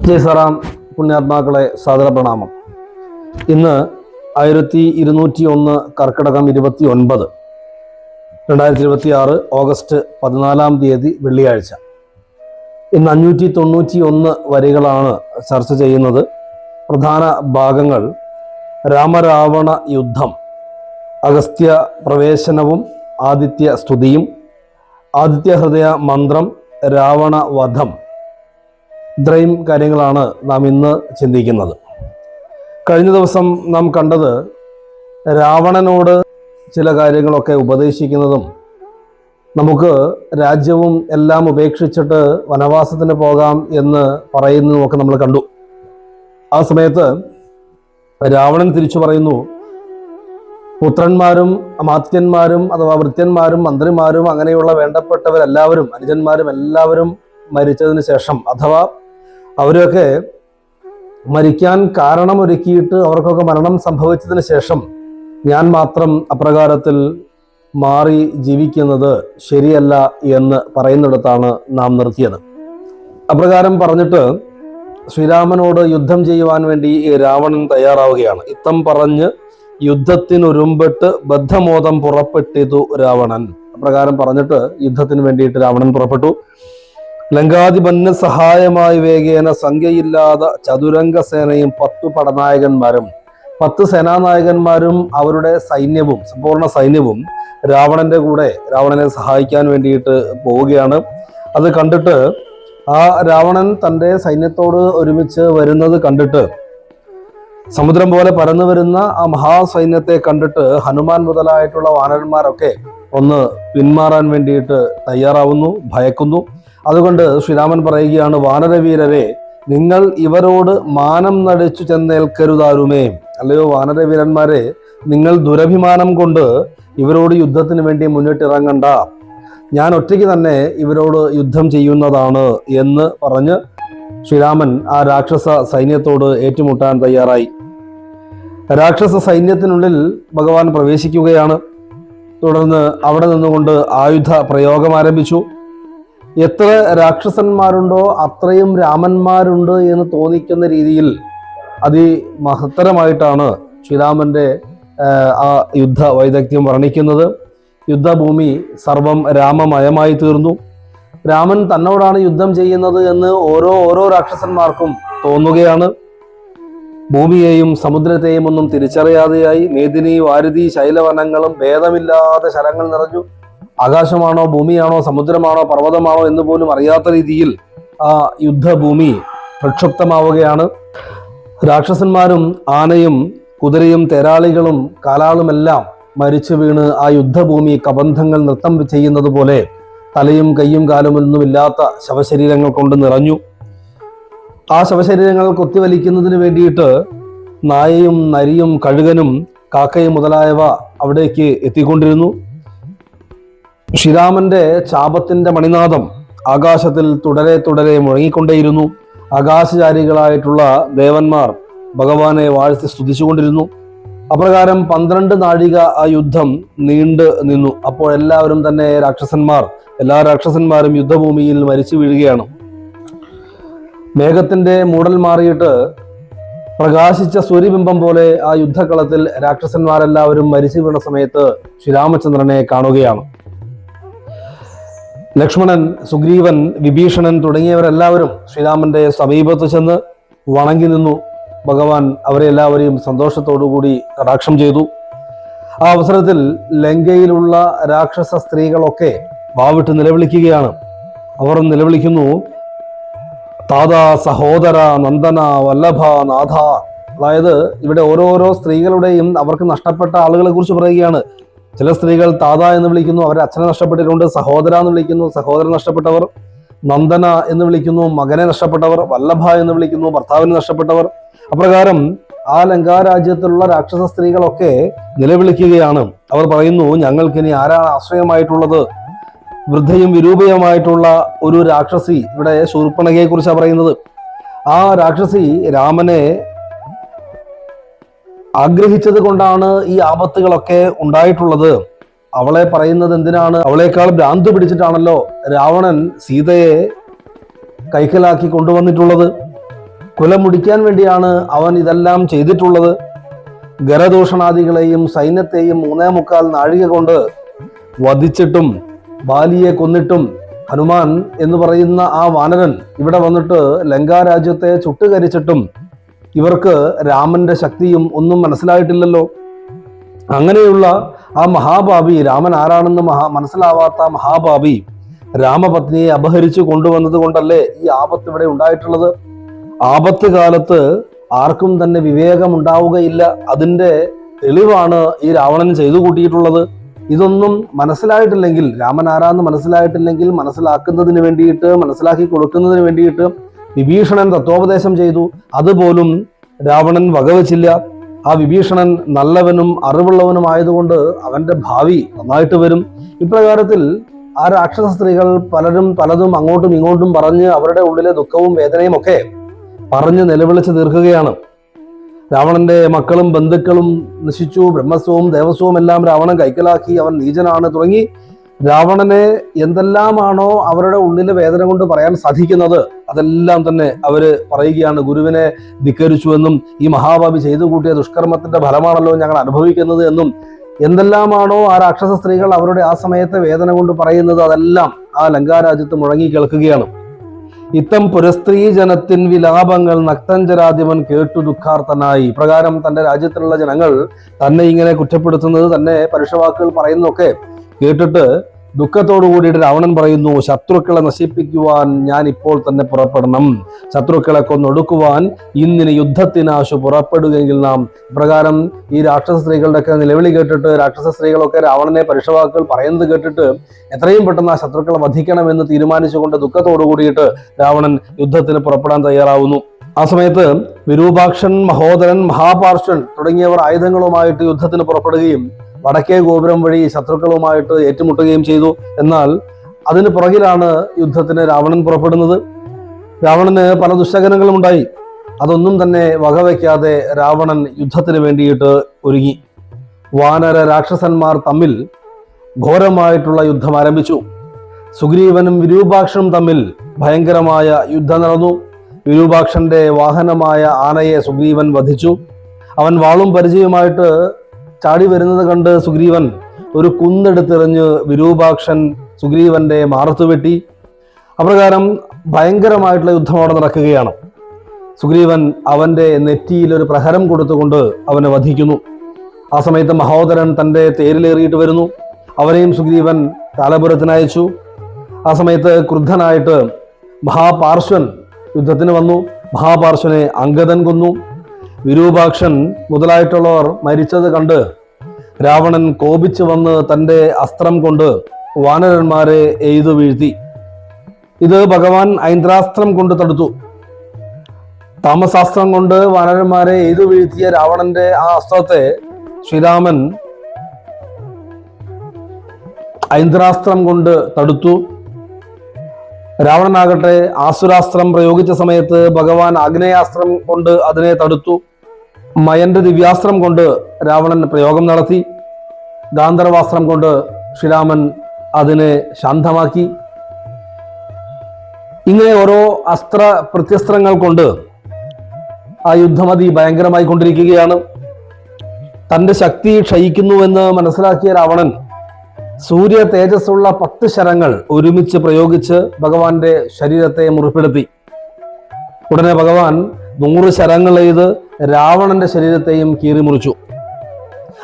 ജയ് സാറാം. പുണ്യാത്മാക്കളെ സാദര പ്രണാമം. ഇന്ന് 1201 കർക്കിടകം 29 2026 ഓഗസ്റ്റ് 14 വെള്ളിയാഴ്ച. ഇന്ന് 591 വരികളാണ് ചർച്ച ചെയ്യുന്നത്. പ്രധാന ഭാഗങ്ങൾ: രാമരാവണ യുദ്ധം, അഗസ്ത്യ പ്രവേശനവും ആദിത്യ സ്തുതിയും, ആദിത്യ ഹൃദയ മന്ത്രം, രാവണ വധം. ഇത്രയും കാര്യങ്ങളാണ് നാം ഇന്ന് ചിന്തിക്കുന്നത്. കഴിഞ്ഞ ദിവസം നാം കണ്ടത് രാവണനോട് ചില കാര്യങ്ങളൊക്കെ ഉപദേശിക്കുന്നതും നമുക്ക് രാജ്യവും എല്ലാം ഉപേക്ഷിച്ചിട്ട് വനവാസത്തിന് പോകാം എന്ന് പറയുന്നതുമൊക്കെ നമ്മൾ കണ്ടു. ആ സമയത്ത് രാവണൻ തിരിച്ചു പറയുന്നു, പുത്രന്മാരും മാത്യന്മാരും അഥവാ വൃത്യന്മാരും മന്ത്രിമാരും അങ്ങനെയുള്ള വേണ്ടപ്പെട്ടവരെല്ലാവരും അനുജന്മാരും എല്ലാവരും മരിച്ചതിന് ശേഷം, അഥവാ അവരൊക്കെ മരിക്കാൻ കാരണമൊരുക്കിയിട്ട് അവർക്കൊക്കെ മരണം സംഭവിച്ചതിന് ശേഷം ഞാൻ മാത്രം അപ്രകാരത്തിൽ മാറി ജീവിക്കുന്നത് ശരിയല്ല എന്ന് പറയുന്നിടത്താണ് നാം നിർത്തിയത്. അപ്രകാരം പറഞ്ഞിട്ട് ശ്രീരാമനോട് യുദ്ധം ചെയ്യുവാൻ വേണ്ടി രാവണൻ തയ്യാറാവുകയാണ്. ഇത്തം പറഞ്ഞ് യുദ്ധത്തിനൊരുമ്പെട്ട് ബദ്ധമോദം പുറപ്പെട്ടിതു രാവണൻ. അപ്രകാരം പറഞ്ഞിട്ട് യുദ്ധത്തിന് വേണ്ടിയിട്ട് രാവണൻ പുറപ്പെട്ടു. ലങ്കാധിപന് സഹായമായി വേഗേന സംഖ്യയില്ലാതെ ചതുരംഗ സേനയും 10 പടനായകന്മാരും 10 സേനാനായകന്മാരും അവരുടെ സൈന്യവും സമ്പൂർണ്ണ സൈന്യവും രാവണന്റെ കൂടെ രാവണനെ സഹായിക്കാൻ വേണ്ടിയിട്ട് പോവുകയാണ്. അത് കണ്ടിട്ട് ആ രാവണൻ തൻ്റെ സൈന്യത്തോട് ഒരുമിച്ച് വരുന്നത് കണ്ടിട്ട്, സമുദ്രം പോലെ പരന്നു വരുന്ന ആ മഹാസൈന്യത്തെ കണ്ടിട്ട് ഹനുമാൻ മുതലായിട്ടുള്ള വാനരന്മാരൊക്കെ ഒന്ന് പിന്മാറാൻ വേണ്ടിയിട്ട് തയ്യാറാവുന്നു, ഭയക്കുന്നു. അതുകൊണ്ട് ശ്രീരാമൻ പറയുകയാണ്, വാനരവീരരെ, നിങ്ങൾ ഇവരോട് മാനം നടിച്ചു ചെന്നേൽക്കരുതാരുമേ. അല്ലയോ വാനരവീരന്മാരെ, നിങ്ങൾ ദുരഭിമാനം കൊണ്ട് ഇവരോട് യുദ്ധത്തിന് വേണ്ടി മുന്നിട്ടിറങ്ങണ്ട, ഞാൻ ഒറ്റയ്ക്ക് തന്നെ ഇവരോട് യുദ്ധം ചെയ്യുന്നതാണ് എന്ന് പറഞ്ഞ് ശ്രീരാമൻ ആ രാക്ഷസ സൈന്യത്തോട് ഏറ്റുമുട്ടാൻ തയ്യാറായി. രാക്ഷസ സൈന്യത്തിനുള്ളിൽ ഭഗവാൻ പ്രവേശിക്കുകയാണ്. തുടർന്ന് അവിടെ നിന്നുകൊണ്ട് ആയുധ പ്രയോഗം ആരംഭിച്ചു. എത്ര രാക്ഷസന്മാരുണ്ടോ അത്രയും രാമന്മാരുണ്ട് എന്ന് തോന്നിക്കുന്ന രീതിയിൽ അതിമഹത്തരമായിട്ടാണ് ശ്രീരാമന്റെ ആ യുദ്ധ വൈദഗ്ധ്യം വർണ്ണിക്കുന്നത്. യുദ്ധഭൂമി സർവം രാമമയമായി തീർന്നു. രാമൻ തന്നോടാണ് യുദ്ധം ചെയ്യുന്നത് എന്ന് ഓരോ രാക്ഷസന്മാർക്കും തോന്നുകയാണ്. ഭൂമിയെയും സമുദ്രത്തെയും ഒന്നും തിരിച്ചറിയാതെയായി. മേദിനി വാരുതി ശൈലവനങ്ങളും ഭേദമില്ലാതെ ശരങ്ങൾ നിറഞ്ഞു. ആകാശമാണോ ഭൂമിയാണോ സമുദ്രമാണോ പർവ്വതമാണോ എന്ന് പോലും അറിയാത്ത രീതിയിൽ ആ യുദ്ധഭൂമി പ്രക്ഷുബ്ധമാവുകയാണ്. രാക്ഷസന്മാരും ആനയും കുതിരയും തേരാളികളും കാലാളുമെല്ലാം മരിച്ചു വീണ് ആ യുദ്ധഭൂമി കബന്ധങ്ങൾ നൃത്തം ചെയ്യുന്നത് പോലെ തലയും കയ്യും കാലും ഒന്നുമില്ലാത്ത ശവശരീരങ്ങൾ കൊണ്ട് നിറഞ്ഞു. ആ ശവശരീരങ്ങൾ കൊത്തിവലിക്കുന്നതിന് വേണ്ടിയിട്ട് നായയും നരിയും കഴുകനും കാക്കയും മുതലായവ അവിടേക്ക് എത്തിക്കൊണ്ടിരുന്നു. ശ്രീരാമന്റെ ചാപത്തിന്റെ മണിനാദം ആകാശത്തിൽ തുടരെ മുഴങ്ങിക്കൊണ്ടേയിരുന്നു. ആകാശചാരികളായിട്ടുള്ള ദേവന്മാർ ഭഗവാനെ വാഴ്ത്തി സ്തുതിച്ചുകൊണ്ടിരുന്നു. അപ്രകാരം 12 നാഴിക ആ യുദ്ധം നീണ്ടു നിന്നു. അപ്പോൾ എല്ലാവരും തന്നെ എല്ലാ രാക്ഷസന്മാരും യുദ്ധഭൂമിയിൽ മരിച്ചു വീഴുകയാണ്. മേഘത്തിന്റെ മൂടൽ മാറിയിട്ട് പ്രകാശിച്ച സൂര്യബിംബം പോലെ ആ യുദ്ധകളത്തിൽ രാക്ഷസന്മാരെല്ലാവരും മരിച്ചു വീണ സമയത്ത് ശ്രീരാമചന്ദ്രനെ കാണുകയാണ്. ലക്ഷ്മണൻ, സുഗ്രീവൻ, വിഭീഷണൻ തുടങ്ങിയവരെല്ലാവരും ശ്രീരാമന്റെ സമീപത്ത് ചെന്ന് വണങ്ങി നിന്നു. ഭഗവാൻ അവരെ എല്ലാവരെയും സന്തോഷത്തോടുകൂടി കടാക്ഷം ചെയ്തു. ആ അവസരത്തിൽ ലങ്കയിലുള്ള രാക്ഷസ സ്ത്രീകളൊക്കെ വാവിട്ട് നിലവിളിക്കുകയാണ്. അവർ നിലവിളിക്കുന്നു, താതാ, സഹോദര, നന്ദന, വല്ലഭ, നാഥ. അതായത് ഇവിടെ ഓരോരോ സ്ത്രീകളുടെയും അവർക്ക് നഷ്ടപ്പെട്ട ആളുകളെ കുറിച്ച് പറയുകയാണ്. ചില സ്ത്രീകൾ താത എന്ന് വിളിക്കുന്നു, അവരെ അച്ഛനെ നഷ്ടപ്പെട്ടിട്ടുണ്ട്. സഹോദര എന്ന് വിളിക്കുന്നു, സഹോദരൻ നഷ്ടപ്പെട്ടവർ. നന്ദന എന്ന് വിളിക്കുന്നു, മകനെ നഷ്ടപ്പെട്ടവർ. വല്ലഭ എന്ന് വിളിക്കുന്നു, ഭർത്താവിനെ നഷ്ടപ്പെട്ടവർ. അപ്രകാരം ആ ലങ്കാരാജ്യത്തിലുള്ള രാക്ഷസ സ്ത്രീകളൊക്കെ നിലവിളിക്കുകയാണ്. അവർ പറയുന്നു, ഞങ്ങൾക്കിനി ആരാണ് ആശ്രയമായിട്ടുള്ളത്? വൃദ്ധയും വിരൂപയുമായിട്ടുള്ള ഒരു രാക്ഷസി, ഇവിടെ ശൂർപ്പണഖയെ കുറിച്ചാണ് പറയുന്നത്. ആ രാക്ഷസി രാമനെ ആഗ്രഹിച്ചത് കൊണ്ടാണ് ഈ ആപത്തുകളൊക്കെ ഉണ്ടായിട്ടുള്ളത്. അവളെ പറയുന്നത് എന്തിനാണ്? അവളേക്കാൾ ഭ്രാന്ത് പിടിച്ചിട്ടാണല്ലോ രാവണൻ സീതയെ കൈക്കലാക്കി കൊണ്ടുവന്നിട്ടുള്ളത്. കുലമുടിക്കാൻ വേണ്ടിയാണ് അവൻ ഇതെല്ലാം ചെയ്തിട്ടുള്ളത്. ഗരദൂഷണാദികളെയും സൈന്യത്തെയും 3.25 നാഴിക കൊണ്ട് വധിച്ചിട്ടും ബാലിയെ കൊന്നിട്ടും ഹനുമാൻ എന്ന് പറയുന്ന ആ വാനരൻ ഇവിടെ വന്നിട്ട് ലങ്കാരാജ്യത്തെ ചുട്ടുകരിച്ചിട്ടും ഇവർക്ക് രാമന്റെ ശക്തിയും ഒന്നും മനസ്സിലായിട്ടില്ലല്ലോ. അങ്ങനെയുള്ള ആ മഹാപാപി, രാമൻ ആരാണെന്ന് മനസ്സിലാവാത്ത മഹാപാപി രാമപത്നിയെ അപഹരിച്ചു കൊണ്ടുവന്നത് കൊണ്ടല്ലേ ഈ ആപത്ത് ഇവിടെ ഉണ്ടായിട്ടുള്ളത്. ആപത്ത് കാലത്ത് ആർക്കും തന്നെ വിവേകം ഉണ്ടാവുകയില്ല. അതിന്റെ തെളിവാണ് ഈ രാവണൻ ചെയ്തു കൂട്ടിയിട്ടുള്ളത്. ഇതൊന്നും മനസ്സിലായിട്ടില്ലെങ്കിൽ, രാമൻ ആരാന്ന് മനസ്സിലായിട്ടില്ലെങ്കിൽ മനസ്സിലാക്കുന്നതിന് വേണ്ടിയിട്ട്, മനസ്സിലാക്കി കൊടുക്കുന്നതിന് വേണ്ടിയിട്ട് വിഭീഷണൻ തത്വോപദേശം ചെയ്തു. അതുപോലും രാവണൻ വകവച്ചില്ല. ആ വിഭീഷണൻ നല്ലവനും അറിവുള്ളവനുമായതുകൊണ്ട് അവന്റെ ഭാവി നന്നായിട്ട് വരും. ഇപ്രകാരത്തിൽ ആ രാക്ഷസ സ്ത്രീകൾ പലതും അങ്ങോട്ടും ഇങ്ങോട്ടും പറഞ്ഞ് അവരുടെ ഉള്ളിലെ ദുഃഖവും വേദനയും ഒക്കെ പറഞ്ഞ് നിലവിളിച്ച് തീർക്കുകയാണ്. രാവണന്റെ മക്കളും ബന്ധുക്കളും നശിച്ചു, ബ്രഹ്മസ്വവും ദേവസ്വവും എല്ലാം രാവണൻ കൈക്കലാക്കി, അവൻ നീചനാണ് തുടങ്ങി രാവണനെ എന്തെല്ലാമാണോ അവരുടെ ഉള്ളിലെ വേദന കൊണ്ട് പറയാൻ സാധിക്കുന്നത് അതെല്ലാം തന്നെ അവര് പറയുകയാണ്. ഗുരുവിനെ ധിക്കരിച്ചു എന്നും ഈ മഹാഭാവി ചെയ്തു കൂട്ടിയ ദുഷ്കർമ്മത്തിന്റെ ഫലമാണല്ലോ ഞങ്ങൾ അനുഭവിക്കുന്നത് എന്നും എന്തെല്ലാമാണോ ആ രാക്ഷസ സ്ത്രീകൾ അവരുടെ ആ സമയത്തെ വേദന കൊണ്ട് പറയുന്നത് അതെല്ലാം ആ ലങ്കാരാജ്യത്ത് മുഴങ്ങി കേൾക്കുകയാണ്. ഇത്തം പുരസ്ത്രീ ജനത്തിൻ വിലാപങ്ങൾ നക്തഞ്ചരാധിപൻ കേട്ടു ദുഃഖാർത്ഥനായി. ഇപ്രകാരം തന്റെ രാജ്യത്തിലുള്ള ജനങ്ങൾ തന്നെ ഇങ്ങനെ കുറ്റപ്പെടുത്തുന്നത്, തന്നെ പരുഷവാക്കുകൾ പറയുന്നതൊക്കെ കേട്ടിട്ട് ദുഃഖത്തോടു കൂടിയിട്ട് രാവണൻ പറയുന്നു, ശത്രുക്കളെ നശിപ്പിക്കുവാൻ ഞാൻ ഇപ്പോൾ തന്നെ പുറപ്പെടണം. ശത്രുക്കളെ കൊന്നൊടുക്കുവാൻ ഇന്നിന് യുദ്ധത്തിനാശു പുറപ്പെടുകയെങ്കിൽ നാം. ഇപ്രകാരം ഈ രാക്ഷസ സ്ത്രീകളുടെ ഒക്കെ നിലവിളി കേട്ടിട്ട് രാക്ഷസ സ്ത്രീകളൊക്കെ രാവണനെ പരുഷവാക്കുകൾ പറയുന്നത് കേട്ടിട്ട് എത്രയും പെട്ടെന്ന് ആ ശത്രുക്കളെ വധിക്കണമെന്ന് തീരുമാനിച്ചുകൊണ്ട് ദുഃഖത്തോടു കൂടിയിട്ട് രാവണൻ യുദ്ധത്തിന് പുറപ്പെടാൻ തയ്യാറാവുന്നു. ആ സമയത്ത് വിരൂപാക്ഷൻ, മഹോദരൻ, മഹാപാർശ്വൻ തുടങ്ങിയവർ ആയുധങ്ങളുമായിട്ട് യുദ്ധത്തിന് പുറപ്പെടുകയും വടക്കേ ഗോപുരം വഴി ശത്രുക്കളുമായിട്ട് ഏറ്റുമുട്ടുകയും ചെയ്തു. എന്നാൽ അതിന് പുറകിലാണ് യുദ്ധത്തിന് രാവണൻ പുറപ്പെടുന്നത്. രാവണന് പല ദുശകനങ്ങളും ഉണ്ടായി. അതൊന്നും തന്നെ വകവയ്ക്കാതെ രാവണൻ യുദ്ധത്തിന് വേണ്ടിയിട്ട് ഒരുങ്ങി. വാനര രാക്ഷസന്മാർ തമ്മിൽ ഘോരമായിട്ടുള്ള യുദ്ധം ആരംഭിച്ചു. സുഗ്രീവനും വിരൂപാക്ഷനും തമ്മിൽ ഭയങ്കരമായ യുദ്ധം നടന്നു. വിരൂപാക്ഷന്റെ വാഹനമായ ആനയെ സുഗ്രീവൻ വധിച്ചു. അവൻ വാളും പരിചയമായിട്ട് ചാടി വരുന്നത് കണ്ട് സുഗ്രീവൻ ഒരു കുന്നെടുത്തെറിഞ്ഞ് വിരൂപാക്ഷൻ സുഗ്രീവന്റെ മാറത്തു വെട്ടി. അപ്രകാരം ഭയങ്കരമായിട്ടുള്ള യുദ്ധം അവിടെ നടക്കുകയാണ്. സുഗ്രീവൻ അവന്റെ നെറ്റിയിൽ ഒരു പ്രഹരം കൊടുത്തുകൊണ്ട് അവനെ വധിക്കുന്നു. ആ സമയത്ത് മഹോദരൻ തന്റെ തേരിലേറിയിട്ട് വരുന്നു. അവനെയും സുഗ്രീവൻ കാലപുരത്തിനയച്ചു. ആ സമയത്ത് ക്രുദ്ധനായിട്ട് മഹാപാർശ്വൻ യുദ്ധത്തിന് വന്നു. മഹാപാർശ്വനെ അംഗദൻ കൊന്നു. വിരൂപാക്ഷൻ മുതലായിട്ടുള്ളവർ മരിച്ചത് കണ്ട് രാവണൻ കോപിച്ചു വന്ന് തന്റെ അസ്ത്രം കൊണ്ട് വാനരന്മാരെ എയ്തു വീഴ്ത്തി. ഇത് ഭഗവാൻ ഐന്ദ്രാസ്ത്രം കൊണ്ട് തടുത്തു. താമസാസ്ത്രം കൊണ്ട് വാനരന്മാരെ എയ്തു വീഴ്ത്തിയ രാവണന്റെ ആ അസ്ത്രത്തെ ശ്രീരാമൻ ഐന്ദ്രാസ്ത്രം കൊണ്ട് തടുത്തു. രാവണനാകട്ടെ ആസുരാസ്ത്രം പ്രയോഗിച്ച സമയത്ത് ഭഗവാൻ ആഗ്നേയാസ്ത്രം കൊണ്ട് അതിനെ തടുത്തു. മയന്റെ ദിവ്യാസ്ത്രം കൊണ്ട് രാവണൻ പ്രയോഗം നടത്തി. ഗാന്ധർവാസ്ത്രം കൊണ്ട് ശ്രീരാമൻ അതിനെ ശാന്തമാക്കി. ഇങ്ങനെ ഓരോ അസ്ത്ര പ്രത്യസ്ത്രങ്ങൾ കൊണ്ട് ആ യുദ്ധം ഭയങ്കരമായി കൊണ്ടിരിക്കുകയാണ്. തന്റെ ശക്തി ക്ഷയിക്കുന്നുവെന്ന് മനസ്സിലാക്കിയ രാവണൻ സൂര്യ തേജസ്സുള്ള 10 ശരങ്ങൾ ഒരുമിച്ച് പ്രയോഗിച്ച് ഭഗവാന്റെ ശരീരത്തെ മുറിപ്പെടുത്തി. ഉടനെ ഭഗവാൻ 100 ശരങ്ങൾ എയ്ത് രാവണന്റെ ശരീരത്തെയും കീറിമുറിച്ചു.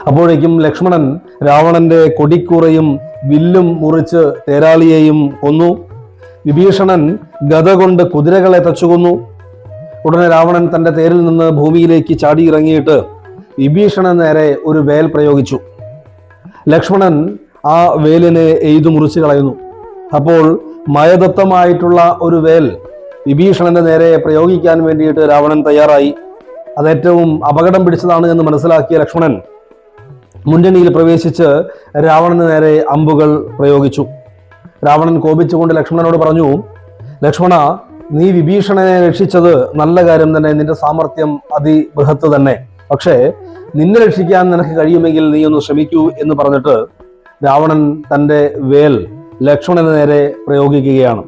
അപ്പോഴേക്കും ലക്ഷ്മണൻ രാവണന്റെ കൊടിക്കൂറയും വില്ലും മുറിച്ച് തേരാളിയെയും കൊന്നു. വിഭീഷണൻ ഗദ കൊണ്ട് കുതിരകളെ തച്ചുകൊന്നു. ഉടനെ രാവണൻ തന്റെ തേരിൽ നിന്ന് ഭൂമിയിലേക്ക് ചാടി ഇറങ്ങിയിട്ട് വിഭീഷണൻ നേരെ ഒരു വേൽ പ്രയോഗിച്ചു. ലക്ഷ്മണൻ ആ വേലിനെ എയ്തു മുറിച്ചു കളയുന്നു. അപ്പോൾ മയദത്തമായിട്ടുള്ള ഒരു വേൽ വിഭീഷണന്റെ നേരെ പ്രയോഗിക്കാൻ വേണ്ടിയിട്ട് രാവണൻ തയ്യാറായി. അതേറ്റവും അപകടം പിടിച്ചതാണ് എന്ന് മനസ്സിലാക്കിയ ലക്ഷ്മണൻ മുന്നണിയിൽ പ്രവേശിച്ച് രാവണന് നേരെ അമ്പുകൾ പ്രയോഗിച്ചു. രാവണൻ കോപിച്ചുകൊണ്ട് ലക്ഷ്മണനോട് പറഞ്ഞു, ലക്ഷ്മണ, നീ വിഭീഷണനെ രക്ഷിച്ചത് നല്ല കാര്യം തന്നെ, നിന്റെ സാമർത്ഥ്യം അതിബൃഹത്ത് തന്നെ. പക്ഷേ നിന്നെ രക്ഷിക്കാൻ നിനക്ക് കഴിയുമെങ്കിൽ നീ ഒന്ന് ശ്രമിക്കൂ എന്ന് പറഞ്ഞിട്ട് രാവണൻ തന്റെ വേൽ ലക്ഷ്മണന് നേരെ പ്രയോഗിക്കുകയാണ്.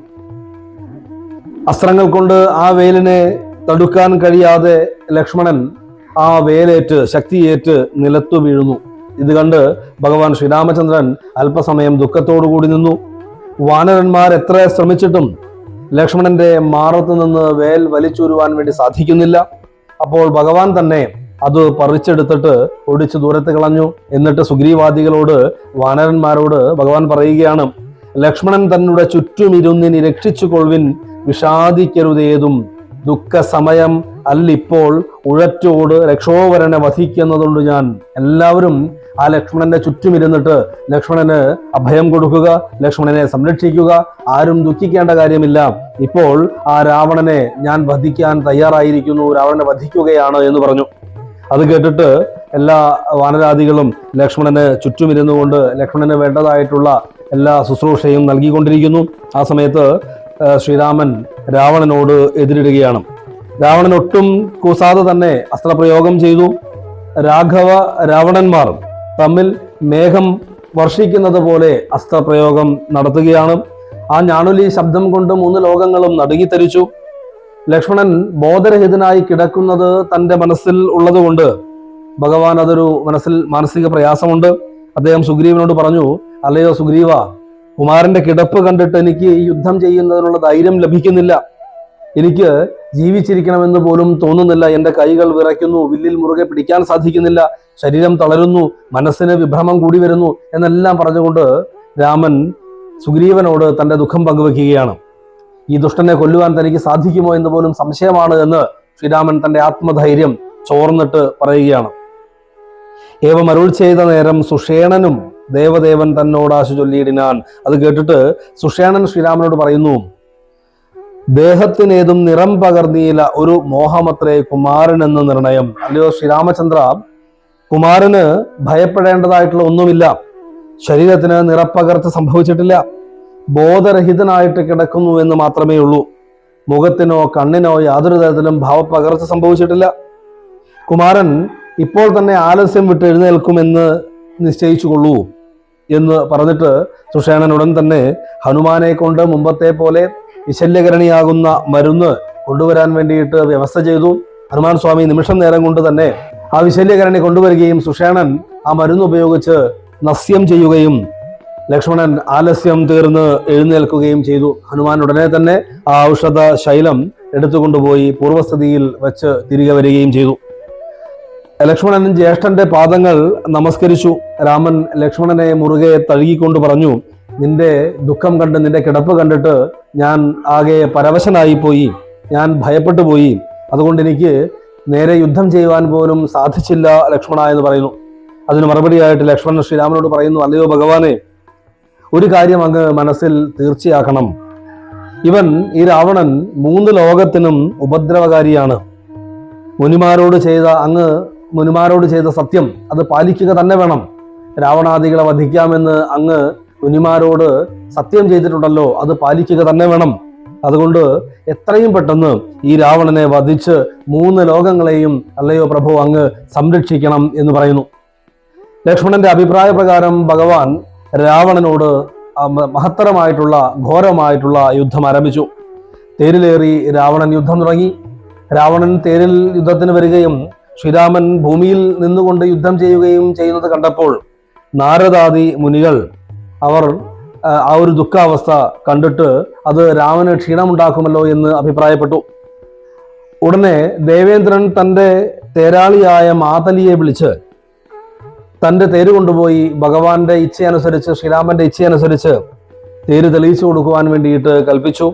അസ്ത്രങ്ങൾ കൊണ്ട് ആ വേലിനെ തടുക്കാൻ കഴിയാതെ ലക്ഷ്മണൻ ആ വേലേറ്റ് ശക്തിയേറ്റ് നിലത്തു വീഴുന്നു. ഇത് കണ്ട് ഭഗവാൻ ശ്രീരാമചന്ദ്രൻ അല്പസമയം ദുഃഖത്തോടുകൂടി നിന്നു. വാനരന്മാർ എത്ര ശ്രമിച്ചിട്ടും ലക്ഷ്മണന്റെ മാറത്തു നിന്ന് വേൽ വലിച്ചൂരുവാൻ വേണ്ടി സാധിക്കുന്നില്ല. അപ്പോൾ ഭഗവാൻ തന്നെ അത് പറിച്ചെടുത്തിട്ട് ഒടിച്ചു ദൂരത്ത് കളഞ്ഞു. എന്നിട്ട് സുഗ്രീവാദികളോട്, വാനരന്മാരോട് ഭഗവാൻ പറയുകയാണ്, ലക്ഷ്മണൻ തന്നുടെ ചുറ്റുമിരുന്നിനി രക്ഷിച്ചു കൊള്ളുവിൻ, വിഷാദിക്കരുതേതും. ദുഃഖ സമയം അല്ലിപ്പോൾ ഉഴറ്റോട് രക്ഷോവരനെ വധിക്കുന്നതുകൊണ്ട് ഞാൻ. എല്ലാവരും ആ ലക്ഷ്മണന്റെ ചുറ്റുമിരുന്നിട്ട് ലക്ഷ്മണന് അഭയം കൊടുക്കുക, ലക്ഷ്മണനെ സംരക്ഷിക്കുക, ആരും ദുഃഖിക്കേണ്ട കാര്യമില്ല. ഇപ്പോൾ ആ രാവണനെ ഞാൻ വധിക്കാൻ തയ്യാറായിരിക്കുന്നു, രാവണനെ വധിക്കുകയാണ് എന്ന് പറഞ്ഞു. അത് കേട്ടിട്ട് എല്ലാ വാനരാദികളും ലക്ഷ്മണന് ചുറ്റുമിരുന്നു കൊണ്ട് ലക്ഷ്മണന് വേണ്ടതായിട്ടുള്ള എല്ലാ ശുശ്രൂഷയും നൽകിക്കൊണ്ടിരിക്കുന്നു. ആ സമയത്ത് ശ്രീരാമൻ രാവണനോട് എതിരിടുകയാണ്. രാവണൻ ഒട്ടും കൂസാതെ തന്നെ അസ്ത്രപ്രയോഗം ചെയ്തു. രാവണന്മാർ തമ്മിൽ മേഘം വർഷിക്കുന്നത് പോലെ അസ്ത്രപ്രയോഗം നടത്തുകയാണ്. ആ ഞാണുലി ശബ്ദം കൊണ്ട് 3 ലോകങ്ങളും നടുങ്ങിത്തരിച്ചു. ലക്ഷ്മണൻ ബോധരഹിതനായി കിടക്കുന്നത് തൻ്റെ മനസ്സിൽ ഉള്ളതുകൊണ്ട് ഭഗവാൻ അതൊരു മാനസിക പ്രയാസമുണ്ട്. അദ്ദേഹം സുഗ്രീവനോട് പറഞ്ഞു, അല്ലയോ സുഗ്രീവ, കുമാരന്റെ കിടപ്പ് കണ്ടിട്ട് എനിക്ക് ഈ യുദ്ധം ചെയ്യുന്നതിനുള്ള ധൈര്യം ലഭിക്കുന്നില്ല. എനിക്ക് ജീവിച്ചിരിക്കണമെന്ന് പോലും തോന്നുന്നില്ല. എൻ്റെ കൈകൾ വിറയ്ക്കുന്നു, വില്ലിൽ മുറുകെ പിടിക്കാൻ സാധിക്കുന്നില്ല, ശരീരം തളരുന്നു, മനസ്സിന് വിഭ്രമം കൂടി വരുന്നു എന്നെല്ലാം പറഞ്ഞുകൊണ്ട് രാമൻ സുഗ്രീവനോട് തൻ്റെ ദുഃഖം പങ്കുവെക്കുകയാണ്. ഈ ദുഷ്ടനെ കൊല്ലുവാൻ തനിക്ക് സാധിക്കുമോ എന്ന് പോലും സംശയമാണ് എന്ന് ശ്രീരാമൻ തൻ്റെ ആത്മധൈര്യം ചോർന്നിട്ട് പറയുകയാണ്. ഏവം അരുൾ ചെയ്ത നേരം സുഷേണനും ദേവദേവൻ തന്നോട് ആശു ചൊല്ലിയിടിനാൻ. അത് കേട്ടിട്ട് സുഷേണൻ ശ്രീരാമനോട് പറയുന്നു, ദേഹത്തിനേതും നിറം പകർന്നീല ഒരു മോഹമത്രേ കുമാരൻ എന്ന നിർണയം. അല്ലയോ ശ്രീരാമചന്ദ്ര, കുമാരന് ഭയപ്പെടേണ്ടതായിട്ടുള്ള ഒന്നുമില്ല. ശരീരത്തിന് നിറപ്പകർച്ച സംഭവിച്ചിട്ടില്ല, ബോധരഹിതനായിട്ട് കിടക്കുന്നു എന്ന് മാത്രമേ ഉള്ളൂ. മുഖത്തിനോ കണ്ണിനോ യാതൊരു തരത്തിലും ഭാവപകർച്ച സംഭവിച്ചിട്ടില്ല. കുമാരൻ ഇപ്പോൾ തന്നെ ആലസ്യം വിട്ട് എഴുന്നേൽക്കുമെന്ന് നിശ്ചയിച്ചു കൊള്ളൂ എന്ന് പറഞ്ഞിട്ട് സുഷേണൻ ഉടൻ തന്നെ ഹനുമാനെ കൊണ്ട് മുമ്പത്തെ പോലെ വിശല്യകരണിയാകുന്ന മരുന്ന് കൊണ്ടുവരാൻ വേണ്ടിയിട്ട് വ്യവസ്ഥ ചെയ്തു. ഹനുമാൻ സ്വാമി നിമിഷം നേരം കൊണ്ട് തന്നെ ആ വിശല്യകരണി കൊണ്ടുവരികയും സുഷേണൻ ആ മരുന്ന് ഉപയോഗിച്ച് നസ്യം ചെയ്യുകയും ലക്ഷ്മണൻ ആലസ്യം തീർന്ന് എഴുന്നേൽക്കുകയും ചെയ്തു. ഹനുമാൻ ഉടനെ തന്നെ ആ ഔഷധ ശൈലം എടുത്തുകൊണ്ടുപോയി പൂർവ്വസ്ഥിതിയിൽ വെച്ച് തിരികെ വരികയും ചെയ്തു. ലക്ഷ്മണൻ ജ്യേഷ്ഠന്റെ പാദങ്ങൾ നമസ്കരിച്ചു. രാമൻ ലക്ഷ്മണനെ മുറുകെ തഴുകിക്കൊണ്ട് പറഞ്ഞു, നിന്റെ ദുഃഖം കണ്ട്, നിന്റെ കിടപ്പ് കണ്ടിട്ട് ഞാൻ ആകെ പരവശനായി പോയി, ഞാൻ ഭയപ്പെട്ടു പോയി. അതുകൊണ്ട് എനിക്ക് നേരെ യുദ്ധം ചെയ്യുവാൻ പോലും സാധിച്ചില്ല ലക്ഷ്മണ എന്ന് പറയുന്നു. അതിന് മറുപടിയായിട്ട് ലക്ഷ്മണൻ ശ്രീരാമനോട് പറയുന്നു, അല്ലയോ ഭഗവാനെ, ഒരു കാര്യം അങ്ങ് മനസ്സിൽ തീർച്ചയാക്കണം. ഈ രാവണൻ 3 ലോകത്തിനും ഉപദ്രവകാരിയാണ്. മുനിമാരോട് ചെയ്ത സത്യം അത് പാലിക്കുക തന്നെ വേണം. രാവണാദികളെ വധിക്കാമെന്ന് അങ്ങ് മുനിമാരോട് സത്യം ചെയ്തിട്ടുണ്ടല്ലോ, അത് പാലിക്കുക തന്നെ വേണം. അതുകൊണ്ട് എത്രയും പെട്ടെന്ന് ഈ രാവണനെ വധിച്ച് 3 ലോകങ്ങളെയും അല്ലയോ പ്രഭു അങ്ങ് സംരക്ഷിക്കണം എന്ന് പറയുന്നു. ലക്ഷ്മണന്റെ അഭിപ്രായ പ്രകാരം ഭഗവാൻ രാവണനോട് മഹത്തരമായിട്ടുള്ള ഘോരമായിട്ടുള്ള യുദ്ധം ആരംഭിച്ചു. തേരിലേറി രാവണൻ യുദ്ധം തുടങ്ങി. രാവണൻ തേരിൽ യുദ്ധത്തിന് വരികയും ശ്രീരാമൻ ഭൂമിയിൽ നിന്നുകൊണ്ട് യുദ്ധം ചെയ്യുകയും ചെയ്യുന്നത് കണ്ടപ്പോൾ നാരദാദി മുനികൾ അവർ ആ ഒരു ദുഃഖാവസ്ഥ കണ്ടിട്ട് അത് രാമന് ക്ഷീണമുണ്ടാക്കുമല്ലോ എന്ന് അഭിപ്രായപ്പെട്ടു. ഉടനെ ദേവേന്ദ്രൻ തൻ്റെ തേരാളിയായ മാതലിയെ വിളിച്ച് തൻ്റെ തേര് കൊണ്ടുപോയി ഭഗവാന്റെ ഇച്ഛയനുസരിച്ച്, ശ്രീരാമന്റെ ഇച്ഛയനുസരിച്ച് തേര് തെളിയിച്ചു കൊടുക്കുവാൻ വേണ്ടിയിട്ട് കൽപ്പിച്ചു.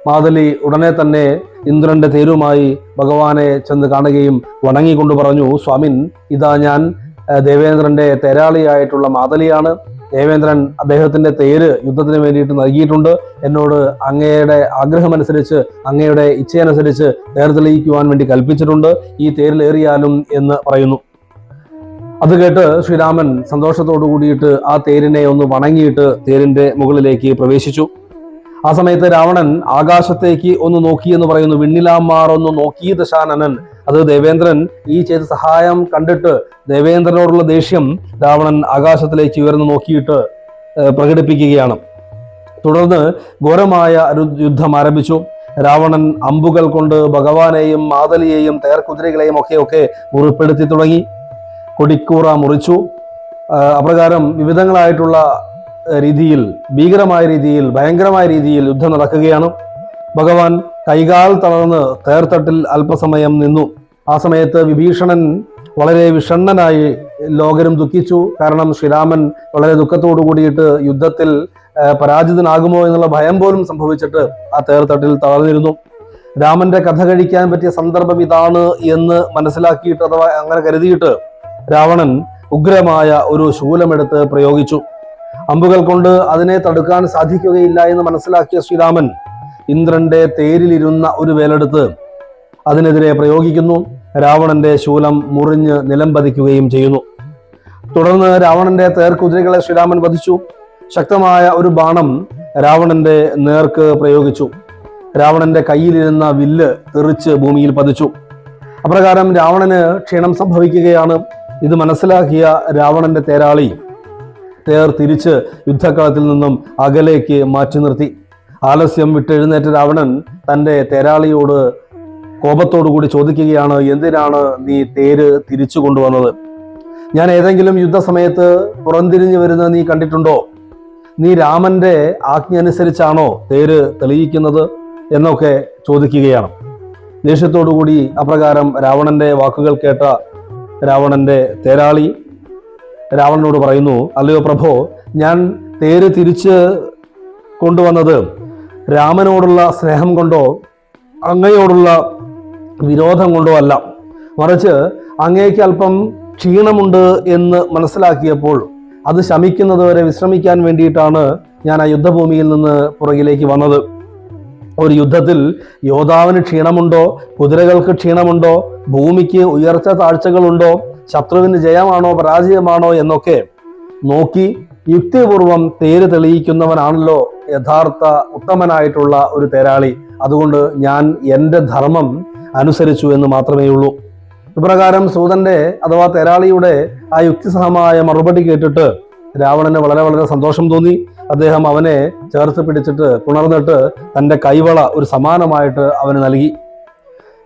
മാതലി ഉടനെ തന്നെ ഇന്ദ്രന്റെ തേരുമായി ഭഗവാനെ ചെന്ന് കാണുകയും വണങ്ങിക്കൊണ്ട് പറഞ്ഞു, സ്വാമിൻ, ഇതാ ഞാൻ ദേവേന്ദ്രന്റെ തേരാളിയായിട്ടുള്ള മാതലിയാണ്. ദേവേന്ദ്രൻ അദ്ദേഹത്തിന്റെ തേര് യുദ്ധത്തിന് വേണ്ടിയിട്ട് നൽകിയിട്ടുണ്ട്. എന്നോട് അങ്ങയുടെ ആഗ്രഹമനുസരിച്ച്, അങ്ങയുടെ ഇച്ഛയനുസരിച്ച് തേർ തെളിയിക്കുവാൻ വേണ്ടി കൽപ്പിച്ചിട്ടുണ്ട്. ഈ തേരിലേറിയാലും എന്ന് പറയുന്നു. അത് കേട്ട് ശ്രീരാമൻ സന്തോഷത്തോടു കൂടിയിട്ട് ആ തേരിനെ ഒന്ന് വണങ്ങിയിട്ട് തേരിന്റെ മുകളിലേക്ക് പ്രവേശിച്ചു. ആ സമയത്ത് രാവണൻ ആകാശത്തേക്ക് ഒന്ന് നോക്കി എന്ന് പറയുന്നു. വിണ്ണിലാമാർ ഒന്ന് നോക്കി ദശാനനൻ. അത് ദേവേന്ദ്രൻ ഈ ചെയ്ത സഹായം കണ്ടിട്ട് ദേവേന്ദ്രനോടുള്ള ദേഷ്യം രാവണൻ ആകാശത്തിലേക്ക് ഉയർന്നു നോക്കിയിട്ട് പ്രകടിപ്പിക്കുകയാണ്. തുടർന്ന് ഘോരമായ ഒരു യുദ്ധം ആരംഭിച്ചു. രാവണൻ അമ്പുകൾ കൊണ്ട് ഭഗവാനെയും മാതലിയെയും തേർക്കുതിരകളെയും ഒക്കെ മുറിപ്പെടുത്തി തുടങ്ങി. കൊടിക്കൂറ മുറിച്ചു. അപ്രകാരം വിവിധങ്ങളായിട്ടുള്ള രീതിയിൽ, ഭീകരമായ രീതിയിൽ, ഭയങ്കരമായ രീതിയിൽ യുദ്ധം നടക്കുകയാണ്. ഭഗവാൻ കൈകാൽ തളർന്ന് തേർത്തട്ടിൽ അല്പസമയം നിന്നു. ആ സമയത്ത് വിഭീഷണൻ വളരെ വിഷണ്ണനായി ലോകരും ദുഃഖിച്ചു. കാരണം ശ്രീരാമൻ വളരെ ദുഃഖത്തോടു കൂടിയിട്ട് യുദ്ധത്തിൽ പരാജിതനാകുമോ എന്നുള്ള ഭയം പോലും സംഭവിച്ചിട്ട് ആ തേർത്തട്ടിൽ തളർന്നിരുന്നു. രാമന്റെ കഥ കഴിക്കാൻ പറ്റിയ സന്ദർഭം ഇതാണ് എന്ന് മനസ്സിലാക്കിയിട്ട്, അഥവാ അങ്ങനെ കരുതിയിട്ട് രാവണൻ ഉഗ്രമായ ഒരു ശൂലമെടുത്ത് പ്രയോഗിച്ചു. അമ്പുകൾ കൊണ്ട് അതിനെ തടുക്കാൻ സാധിക്കുകയില്ല എന്ന് മനസ്സിലാക്കിയ ശ്രീരാമൻ ഇന്ദ്രന്റെ തേരിലിരുന്ന ഒരു വേലെടുത്ത് അതിനെതിരെ പ്രയോഗിക്കുന്നു. രാവണന്റെ ശൂലം മുറിഞ്ഞ് നിലം പതിക്കുകയും ചെയ്യുന്നു. തുടർന്ന് രാവണന്റെ തേർക്കുതിരകളെ ശ്രീരാമൻ വധിച്ചു. ശക്തമായ ഒരു ബാണം രാവണന്റെ നേർക്ക് പ്രയോഗിച്ചു. രാവണന്റെ കയ്യിലിരുന്ന വില്ല് തെറിച്ച് ഭൂമിയിൽ പതിച്ചു. അപ്രകാരം രാവണന് ക്ഷീണം സംഭവിക്കുകയാണ്. ഇത് മനസ്സിലാക്കിയ രാവണന്റെ തേരാളി തേർ തിരിച്ച് യുദ്ധക്കളത്തിൽ നിന്നും അകലേക്ക് മാറ്റി നിർത്തി. ആലസ്യം വിട്ടെഴുന്നേറ്റ രാവണൻ തന്റെ തേരാളിയോട് കോപത്തോടുകൂടി ചോദിക്കുകയാണ്, എന്തിനാണ് നീ തേര് തിരിച്ചു കൊണ്ടുവന്നത്? ഞാൻ ഏതെങ്കിലും യുദ്ധസമയത്ത് പുറംതിരിഞ്ഞു വരുന്നത് നീ കണ്ടിട്ടുണ്ടോ? നീ രാമന്റെ ആജ്ഞ അനുസരിച്ചാണോ തേര് തെളിയിക്കുന്നത് എന്നൊക്കെ ചോദിക്കുകയാണ്. ദേഷ്യത്തോടുകൂടി അപ്രകാരം രാവണന്റെ വാക്കുകൾ കേട്ട രാവണന്റെ തേരാളി രാവണനോട് പറയുന്നു, അല്ലയോ പ്രഭോ, ഞാൻ തേര് തിരിച്ച് കൊണ്ടുവന്നത് രാമനോടുള്ള സ്നേഹം കൊണ്ടോ അങ്ങയോടുള്ള വിരോധം കൊണ്ടോ അല്ല, മറിച്ച് അങ്ങേക്ക് അല്പം ക്ഷീണമുണ്ട് എന്ന് മനസ്സിലാക്കിയപ്പോൾ അത് ശമിക്കുന്നതുവരെ വിശ്രമിക്കാൻ വേണ്ടിയിട്ടാണ് ഞാൻ ആ യുദ്ധഭൂമിയിൽ നിന്ന് പുറകിലേക്ക് വന്നത്. ഒരു യുദ്ധത്തിൽ യോദ്ധാവിന് ക്ഷീണമുണ്ടോ, കുതിരകൾക്ക് ക്ഷീണമുണ്ടോ, ഭൂമിക്ക് ഉയർച്ച താഴ്ചകളുണ്ടോ, ശത്രുവിന് ജയമാണോ പരാജയമാണോ എന്നൊക്കെ നോക്കി യുക്തിപൂർവം തേര് തെളിയിക്കുന്നവനാണല്ലോ യഥാർത്ഥ ഉത്തമനായിട്ടുള്ള ഒരു തേരാളി. അതുകൊണ്ട് ഞാൻ എൻ്റെ ധർമ്മം അനുസരിച്ചു എന്ന് മാത്രമേ ഉള്ളൂ. ഇപ്രകാരം സൂതന്റെ അഥവാ തേരാളിയുടെ ആ യുക്തിസഹമായ മറുപടി കേട്ടിട്ട് രാവണന് വളരെ വളരെ സന്തോഷം തോന്നി. അദ്ദേഹം അവനെ ചേർത്ത് പിടിച്ചിട്ട് പുണർന്നിട്ട് തൻ്റെ കൈവള ഒരു സമ്മാനമായിട്ട് അവന് നൽകി.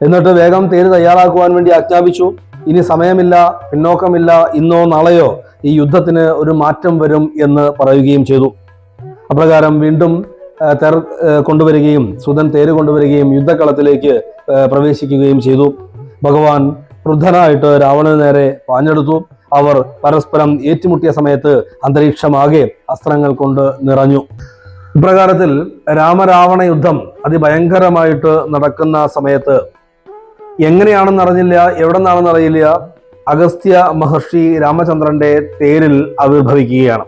എന്നിട്ട് വേഗം തേര് തയ്യാറാക്കുവാൻ വേണ്ടി ആജ്ഞാപിച്ചു. ഇനി സമയമില്ല, പിന്നോക്കമില്ല, ഇന്നോ നാളെയോ ഈ യുദ്ധത്തിന് ഒരു മാറ്റം വരും എന്ന് പറയുകയും ചെയ്തു. അപ്രകാരം വീണ്ടും തേർ കൊണ്ടുവരികയും സൂതൻ തേര് കൊണ്ടുവരികയും യുദ്ധക്കളത്തിലേക്ക് പ്രവേശിക്കുകയും ചെയ്തു. ഭഗവാൻ ക്രുദ്ധനായിട്ട് രാവണന് നേരെ പാഞ്ഞെടുത്തു. അവർ പരസ്പരം ഏറ്റുമുട്ടിയ സമയത്ത് അന്തരീക്ഷമാകെ അസ്ത്രങ്ങൾ കൊണ്ട് നിറഞ്ഞു. ഇപ്രകാരത്തിൽ രാമരാവണ യുദ്ധം അതിഭയങ്കരമായിട്ട് നടക്കുന്ന സമയത്ത് എങ്ങനെയാണെന്ന് അറിഞ്ഞില്ല, എവിടെ നിന്നാണെന്ന് അറിയില്ല, അഗസ്ത്യ മഹർഷി രാമചന്ദ്രന്റെ തേരിൽ ആവിർഭവിക്കുകയാണ്.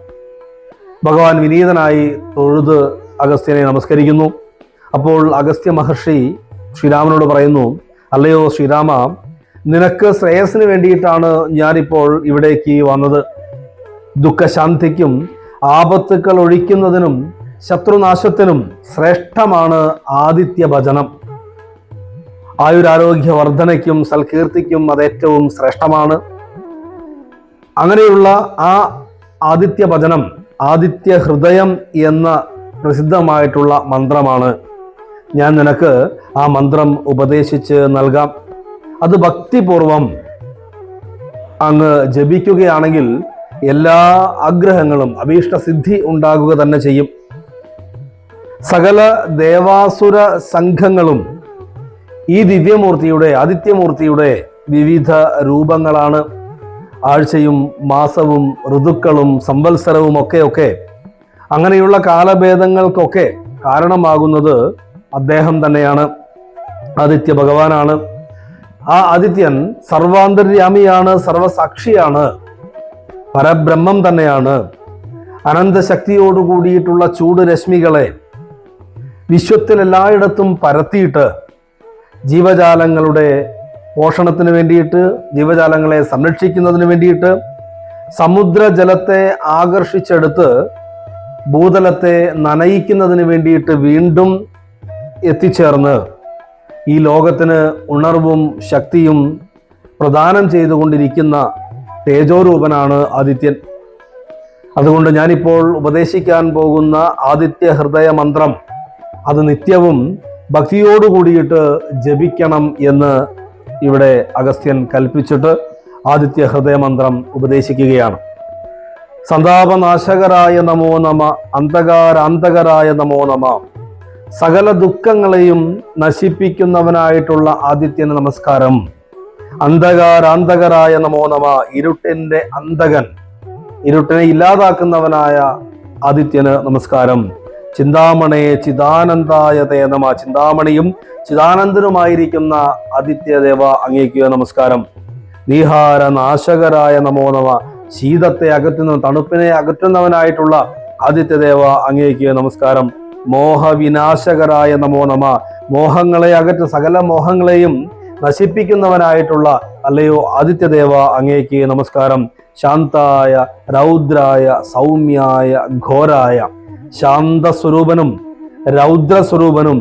ഭഗവാൻ വിനീതനായി തൊഴുത് അഗസ്ത്യനെ നമസ്കരിക്കുന്നു. അപ്പോൾ അഗസ്ത്യ മഹർഷി ശ്രീരാമനോട് പറയുന്നു, അല്ലയോ ശ്രീരാമ, നിനക്ക് ശ്രേയസ്സിന് വേണ്ടിയിട്ടാണ് ഞാനിപ്പോൾ ഇവിടേക്ക് വന്നത്. ദുഃഖശാന്തിക്കും ആപത്തുക്കൾ ഒഴിക്കുന്നതിനും ശത്രുനാശത്തിനും ശ്രേഷ്ഠമാണ് ആദിത്യ ഭജനം. ആയുരാരോഗ്യ വർധനയ്ക്കും സൽകീർത്തിക്കും അത് ഏറ്റവും ശ്രേഷ്ഠമാണ്. അങ്ങനെയുള്ള ആ ആദിത്യ ഭജനം ആദിത്യ ഹൃദയം എന്ന പ്രസിദ്ധമായിട്ടുള്ള മന്ത്രമാണ്. ഞാൻ നിനക്ക് ആ മന്ത്രം ഉപദേശിച്ച് നൽകാം. അത് ഭക്തിപൂർവം അങ്ങ് ജപിക്കുകയാണെങ്കിൽ എല്ലാ ആഗ്രഹങ്ങളും അഭീഷ്ടസിദ്ധി ഉണ്ടാകുക തന്നെ ചെയ്യും. സകല ദേവാസുര സംഘങ്ങളും ഈ ദിവ്യമൂർത്തിയുടെ ആദിത്യമൂർത്തിയുടെ വിവിധ രൂപങ്ങളാണ്. ആഴ്ചയും മാസവും ഋതുക്കളും സംവത്സരവും ഒക്കെ അങ്ങനെയുള്ള കാലഭേദങ്ങൾക്കൊക്കെ കാരണമാകുന്നത് അദ്ദേഹം തന്നെയാണ്, ആദിത്യ ഭഗവാനാണ്. ആ ആദിത്യൻ സർവാന്തര്യാമിയാണ്, സർവസാക്ഷിയാണ്, പരബ്രഹ്മം തന്നെയാണ്. അനന്തശക്തിയോട് കൂടിയിട്ടുള്ള ചൂട് രശ്മികളെ വിശ്വത്തിൽ എല്ലായിടത്തും പരത്തിയിട്ട് ജീവജാലങ്ങളുടെ പോഷണത്തിന് വേണ്ടിയിട്ട്, ജീവജാലങ്ങളെ സംരക്ഷിക്കുന്നതിന് വേണ്ടിയിട്ട് സമുദ്രജലത്തെ ആകർഷിച്ചെടുത്ത് ഭൂതലത്തെ നനയിക്കുന്നതിന് വേണ്ടിയിട്ട് വീണ്ടും എത്തിച്ചേർന്ന് ഈ ലോകത്തിന് ഉണർവും ശക്തിയും പ്രദാനം ചെയ്തുകൊണ്ടിരിക്കുന്ന തേജോരൂപനാണ് ആദിത്യൻ. അതുകൊണ്ട് ഞാനിപ്പോൾ ഉപദേശിക്കാൻ പോകുന്ന ആദിത്യ ഹൃദയ മന്ത്രം അത് നിത്യവും ഭക്തിയോടുകൂടിയിട്ട് ജപിക്കണം എന്ന് ഇവിടെ അഗസ്ത്യൻ കൽപ്പിച്ചിട്ട് ആദിത്യ ഹൃദയമന്ത്രം ഉപദേശിക്കുകയാണ്. സന്താപനാശകരായ നമോ നമ, അന്ധകാരാന്തകരായ നമോ നമ. സകല ദുഃഖങ്ങളെയും നശിപ്പിക്കുന്നവനായിട്ടുള്ള ആദിത്യന് നമസ്കാരം. അന്ധകാരാന്തകരായ നമോ നമ, ഇരുട്ടിന്റെ അന്തകൻ, ഇരുട്ടിനെ ഇല്ലാതാക്കുന്നവനായ ആദിത്യന് നമസ്കാരം. ചിന്താമണയെ ചിദാനന്ദായ തേ നമ, ചിന്താമണിയും ചിദാനന്ദനുമായിരിക്കുന്ന ആദിത്യദേവ അങ്ങേക്ക് നമസ്കാരം. നീഹാര നാശകരായ നമോ നമ, ശീതത്തെ അകറ്റുന്ന തണുപ്പിനെ അകറ്റുന്നവനായിട്ടുള്ള ആദിത്യദേവ അങ്ങേക്ക് നമസ്കാരം. മോഹവിനാശകരായ നമോ നമ, മോഹങ്ങളെ സകല മോഹങ്ങളെയും നശിപ്പിക്കുന്നവനായിട്ടുള്ള അല്ലയോ ആദിത്യദേവ അങ്ങേക്ക് നമസ്കാരം. ശാന്തായ രൗദ്രായ സൗമ്യായ ഘോരായ, ശാന്തസ്വരൂപനും രൗദ്രസ്വരൂപനും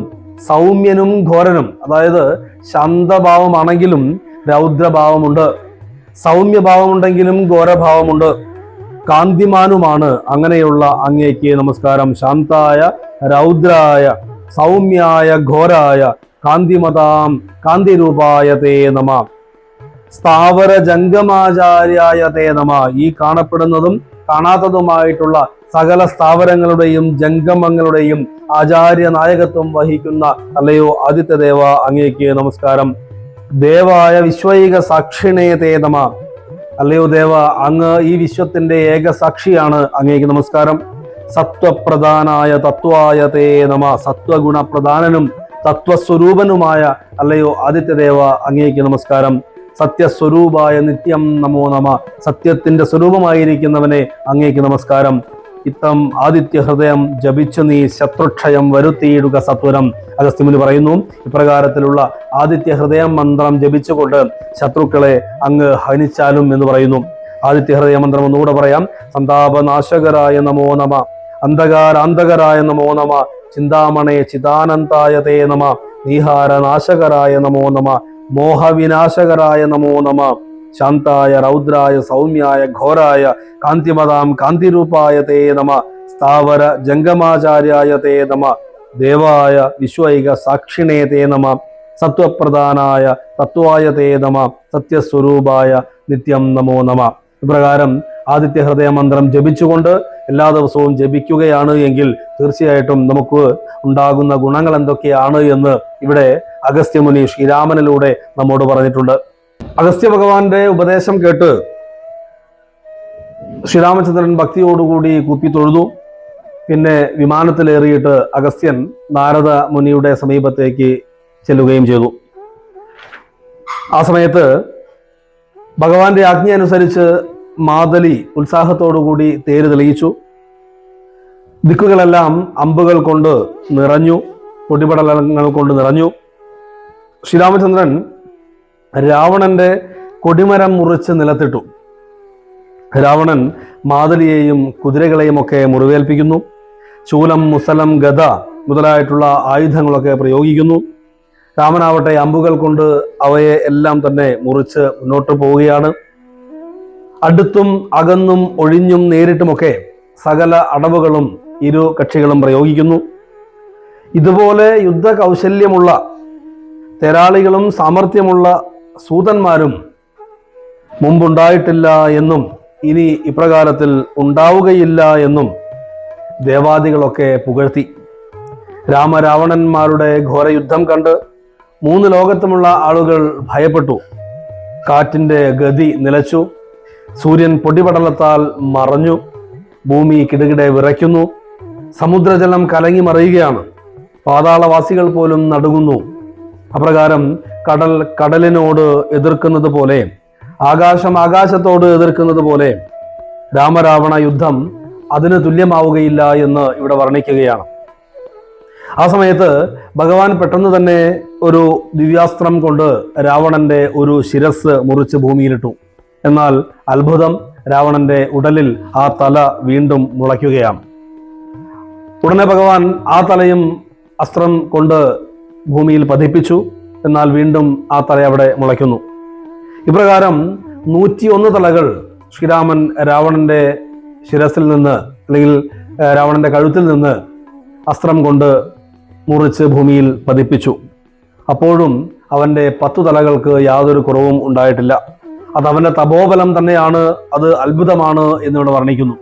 സൗമ്യനും ഘോരനും, അതായത് ശാന്തഭാവമാണെങ്കിലും രൗദ്രഭാവമുണ്ട്, സൗമ്യഭാവമുണ്ടെങ്കിലും ഘോരഭാവമുണ്ട്, കാന്തിമാനുമാണ്. അങ്ങനെയുള്ള അങ്ങേക്ക് നമസ്കാരം. ശാന്തായ രൗദ്രായ സൗമ്യായ ഘോരായ കാന്തിമതാം കാന്തിരൂപായ തേ നമ. സ്ഥാവര ജംഗമാചാര്യായ തേ നമ. ഈ കാണപ്പെടുന്നതും കാണാത്തതുമായിട്ടുള്ള സകല സ്ഥാവരങ്ങളുടെയും ജംഗമങ്ങളുടെയും ആചാര്യ നായകത്വം വഹിക്കുന്ന അല്ലയോ ആദിത്യദേവ അങ്ങേക്ക് നമസ്കാരം. ദേവായ വിശ്വൈക സാക്ഷിണേ തേ നമ. അല്ലയോ ദേവ, അങ്ങ് ഈ വിശ്വത്തിന്റെ ഏക സാക്ഷിയാണ്, അങ്ങേക്ക് നമസ്കാരം. സത്വപ്രധാനായ തത്വായ തേ നമ. സത്വഗുണപ്രധാനനും തത്വസ്വരൂപനുമായ അല്ലയോ ആദിത്യദേവ അങ്ങേക്ക് നമസ്കാരം. സത്യസ്വരൂപായ നിത്യം നമോ നമ. സത്യത്തിന്റെ സ്വരൂപമായിരിക്കുന്നവനെ അങ്ങേക്ക് നമസ്കാരം. ഇത്തം ആദിത്യ ഹൃദയം ജപിച്ചു നീ ശത്രുക്ഷയം വരുത്തിയിടുക സത്വരം. അഗസ്ത്യമുനി പറയുന്നു, ഇപ്രകാരത്തിലുള്ള ആദിത്യ ഹൃദയം മന്ത്രം ജപിച്ചുകൊണ്ട് ശത്രുക്കളെ അങ്ങ് ഹനിച്ചാലും എന്ന് പറയുന്നു. ആദിത്യ ഹൃദയ മന്ത്രം ഒന്നുകൂടെ പറയാം. സന്താപനാശകരായ നമോ നമ, അന്ധകാരാന്തകരായ നമോ നമ, ചിന്താമണേ ചിദാനന്ദായ തേ നമ, നീഹാരനാശകരായ നമോ നമ, മോഹവിനാശകരായ നമോ നമ, ശാന്തായ രൗദ്രായ സൗമ്യായ ഘോരായ കാന്തിമതാം കാന്തിരൂപായ തേ നമ, സ്ഥാവര ജംഗമാചാര്യായ തേ നമ, ദേവായ വിശ്വൈക സാക്ഷിണേ തേ നമ, സത്വപ്രധാനായ തത്വായ തേ നമ, സത്യസ്വരൂപായ നിത്യം നമോ നമ. ഇപ്രകാരം ആദിത്യ ഹൃദയ മന്ത്രം ജപിച്ചുകൊണ്ട് എല്ലാ ദിവസവും ജപിക്കുകയാണ് എങ്കിൽ തീർച്ചയായിട്ടും നമുക്ക് ഉണ്ടാകുന്ന ഗുണങ്ങൾ എന്തൊക്കെയാണ് എന്ന് ഇവിടെ അഗസ്ത്യമുനി ശ്രീരാമനിലൂടെ നമ്മോട് പറഞ്ഞിട്ടുണ്ട്. അഗസ്ത്യ ഭഗവാന്റെ ഉപദേശം കേട്ട് ശ്രീരാമചന്ദ്രൻ ഭക്തിയോടുകൂടി കൂപ്പി തൊഴുതു. പിന്നെ വിമാനത്തിലേറിയിട്ട് അഗസ്ത്യൻ നാരദ മുനിയുടെ സമീപത്തേക്ക് ചെല്ലുകയും ചെയ്തു. ആ സമയത്ത് ഭഗവാന്റെ ആജ്ഞ അനുസരിച്ച് മാതലി ഉത്സാഹത്തോടുകൂടി തേര് തെളിയിച്ചു. ദിക്കുകളെല്ലാം അമ്പുകൾ കൊണ്ട് നിറഞ്ഞു, കൊടിപടലങ്ങൾ കൊണ്ട് നിറഞ്ഞു. ശ്രീരാമചന്ദ്രൻ രാവണന്റെ കൊടിമരം മുറിച്ച് നിലത്തിട്ടു. രാവണൻ മാതലിയെയും കുതിരകളെയും ഒക്കെ മുറിവേൽപ്പിക്കുന്നു. ശൂലം, മുസലം, ഗദ മുതലായിട്ടുള്ള ആയുധങ്ങളൊക്കെ പ്രയോഗിക്കുന്നു. രാമനാവട്ടെ അമ്പുകൾ കൊണ്ട് അവയെ എല്ലാം തന്നെ മുറിച്ച് മുന്നോട്ട് പോവുകയാണ്. അടുത്തും അകന്നും ഒഴിഞ്ഞും നേരിട്ടുമൊക്കെ സകല അടവുകളും ഇരു കക്ഷികളും പ്രയോഗിക്കുന്നു. ഇതുപോലെ യുദ്ധകൗശല്യമുള്ള തേരാളികളും സാമർഥ്യമുള്ള സൂതന്മാരും മുമ്പുണ്ടായിട്ടില്ല എന്നും ഇനി ഇപ്രകാരത്തിൽ ഉണ്ടാവുകയില്ല എന്നും ദേവാദികളൊക്കെ പുകഴ്ത്തി. രാമരാവണന്മാരുടെ ഘോരയുദ്ധം കണ്ട് 3 ലോകത്തുമുള്ള ആളുകൾ ഭയപ്പെട്ടു. കാറ്റിന്റെ ഗതി നിലച്ചു. സൂര്യൻ പൊടിപടലത്താൽ മറഞ്ഞു. ഭൂമി കിടുകിടെ വിറയ്ക്കുന്നു. സമുദ്രജലം കലങ്ങി മറിയുകയാണ്. പാതാളവാസികൾ പോലും നടുങ്ങുന്നു. അപ്രകാരം കടൽ കടലിനോട് എതിർക്കുന്നത് പോലെ, ആകാശം ആകാശത്തോട് എതിർക്കുന്നത് പോലെ രാമരാവണ യുദ്ധം അതിന് തുല്യമാവുകയില്ല എന്ന് ഇവിടെ വർണ്ണിക്കുകയാണ്. ആ സമയത്ത് ഭഗവാൻ പെട്ടെന്ന് തന്നെ ഒരു ദിവ്യാസ്ത്രം കൊണ്ട് രാവണന്റെ ഒരു ശിരസ് മുറിച്ച് ഭൂമിയിലിട്ടു. എന്നാൽ അത്ഭുതം, രാവണന്റെ ഉടലിൽ ആ തല വീണ്ടും മുളയ്ക്കുകയാണ്. ഉടനെ ഭഗവാൻ ആ തലയും അസ്ത്രം കൊണ്ട് ഭൂമിയിൽ പതിപ്പിച്ചു. എന്നാൽ വീണ്ടും ആ തല അവിടെ മുളയ്ക്കുന്നു. ഇപ്രകാരം 101 തലകൾ ശ്രീരാമൻ രാവണന്റെ ശിരസിൽ നിന്ന് അല്ലെങ്കിൽ രാവണന്റെ കഴുത്തിൽ നിന്ന് അസ്ത്രം കൊണ്ട് മുറിച്ച് ഭൂമിയിൽ പതിപ്പിച്ചു. അപ്പോഴും അവൻ്റെ 10 തലകൾക്ക് യാതൊരു കുറവും ഉണ്ടായിട്ടില്ല. അത് അവൻ്റെ തപോബലം തന്നെയാണ്, അത് അത്ഭുതമാണ് എന്നിവിടെ വർണ്ണിക്കുന്നു.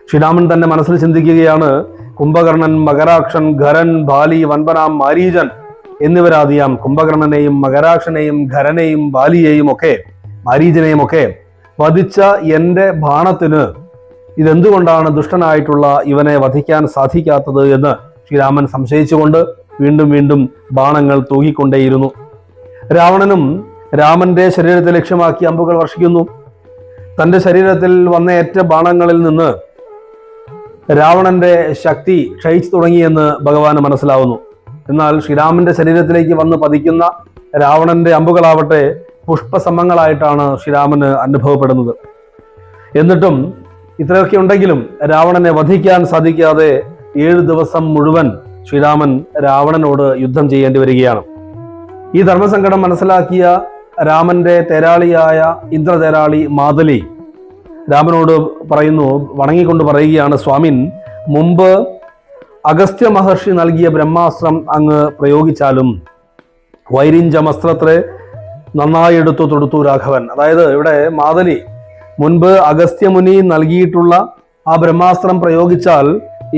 ശ്രീരാമൻ തന്നെ മനസ്സിൽ ചിന്തിക്കുകയാണ്, കുംഭകർണൻ, മകരാക്ഷൻ, ഖരൻ, ബാലി, വൻപനാം, മാരീചൻ എന്നിവരാദിയാം കുംഭകർണനെയും മകരാക്ഷനെയും ഖരനെയും ബാലിയെയും ഒക്കെ മാരീചനെയും ഒക്കെ വധിച്ച എൻ്റെ ബാണത്തിന് ഇതെന്തുകൊണ്ടാണ് ദുഷ്ടനായിട്ടുള്ള ഇവനെ വധിക്കാൻ സാധിക്കാത്തത് എന്ന് ശ്രീരാമൻ സംശയിച്ചുകൊണ്ട് വീണ്ടും വീണ്ടും ബാണങ്ങൾ തൂകിക്കൊണ്ടേയിരുന്നു. രാവണനും രാമന്റെ ശരീരത്തെ ലക്ഷ്യമാക്കി അമ്പുകൾ വർഷിക്കുന്നു. തന്റെ ശരീരത്തിൽ വന്നേറ്റ ബാണങ്ങളിൽ നിന്ന് രാവണന്റെ ശക്തി ക്ഷയിച്ചു തുടങ്ങിയെന്ന് ഭഗവാന് മനസ്സിലാവുന്നു. എന്നാൽ ശ്രീരാമന്റെ ശരീരത്തിലേക്ക് വന്ന് പതിക്കുന്ന രാവണന്റെ അമ്പുകളാവട്ടെ പുഷ്പസമങ്ങളായിട്ടാണ് ശ്രീരാമന് അനുഭവപ്പെടുന്നത്. എന്നിട്ടും ഇത്രയൊക്കെ ഉണ്ടെങ്കിലും രാവണനെ വധിക്കാൻ സാധിക്കാതെ 7 ദിവസം മുഴുവൻ ശ്രീരാമൻ രാവണനോട് യുദ്ധം ചെയ്യേണ്ടി വരികയാണ്. ഈ ധർമ്മസങ്കടം മനസ്സിലാക്കിയ രാമന്റെ തേരാളിയായ ഇന്ദ്രതേരാളി മാതലി രാമനോട് പറയുന്നു, വണങ്ങിക്കൊണ്ട് പറയുകയാണ്, സ്വാമിൻ, മുമ്പ് അഗസ്ത്യ മഹർഷി നൽകിയ ബ്രഹ്മാസ്ത്രം അങ്ങ് പ്രയോഗിച്ചാലും വൈരിഞ്ചമസ്ത്രത്തെ നന്നായി എടുത്തു തൊടുത്തു രാഘവൻ. അതായത് ഇവിടെ മാതലി മുൻപ് അഗസ്ത്യമുനി നൽകിയിട്ടുള്ള ആ ബ്രഹ്മാസ്ത്രം പ്രയോഗിച്ചാൽ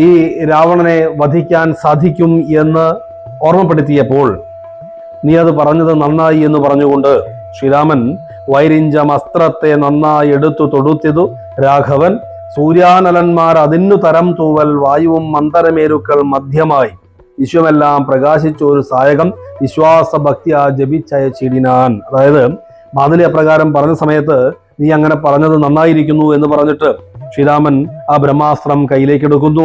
ഈ രാവണനെ വധിക്കാൻ സാധിക്കും എന്ന് ഓർമ്മപ്പെടുത്തിയപ്പോൾ നീ അത് പറഞ്ഞത് നന്നായി എന്ന് പറഞ്ഞുകൊണ്ട് ശ്രീരാമൻ വൈരിഞ്ചമസ്ത്രത്തെ നന്നായി എടുത്തു തൊടുത്തിതു രാഘവൻ. സൂര്യാനലന്മാർ അതിന്നു തരം തൂവൽ വായുവും മന്ദരമേരുക്കൾ മധ്യമായി വിശ്വമെല്ലാം പ്രകാശിച്ച ഒരു സായകം വിശ്വാസഭക്തിയാ ജപിച്ചയച്ചിടിനാൻ. അതായത് മാതലി അപ്രകാരം പറഞ്ഞ സമയത്ത് നീ അങ്ങനെ പറഞ്ഞത് നന്നായിരിക്കുന്നു എന്ന് പറഞ്ഞിട്ട് ശ്രീരാമൻ ആ ബ്രഹ്മാസ്ത്രം കയ്യിലേക്ക് എടുക്കുന്നു.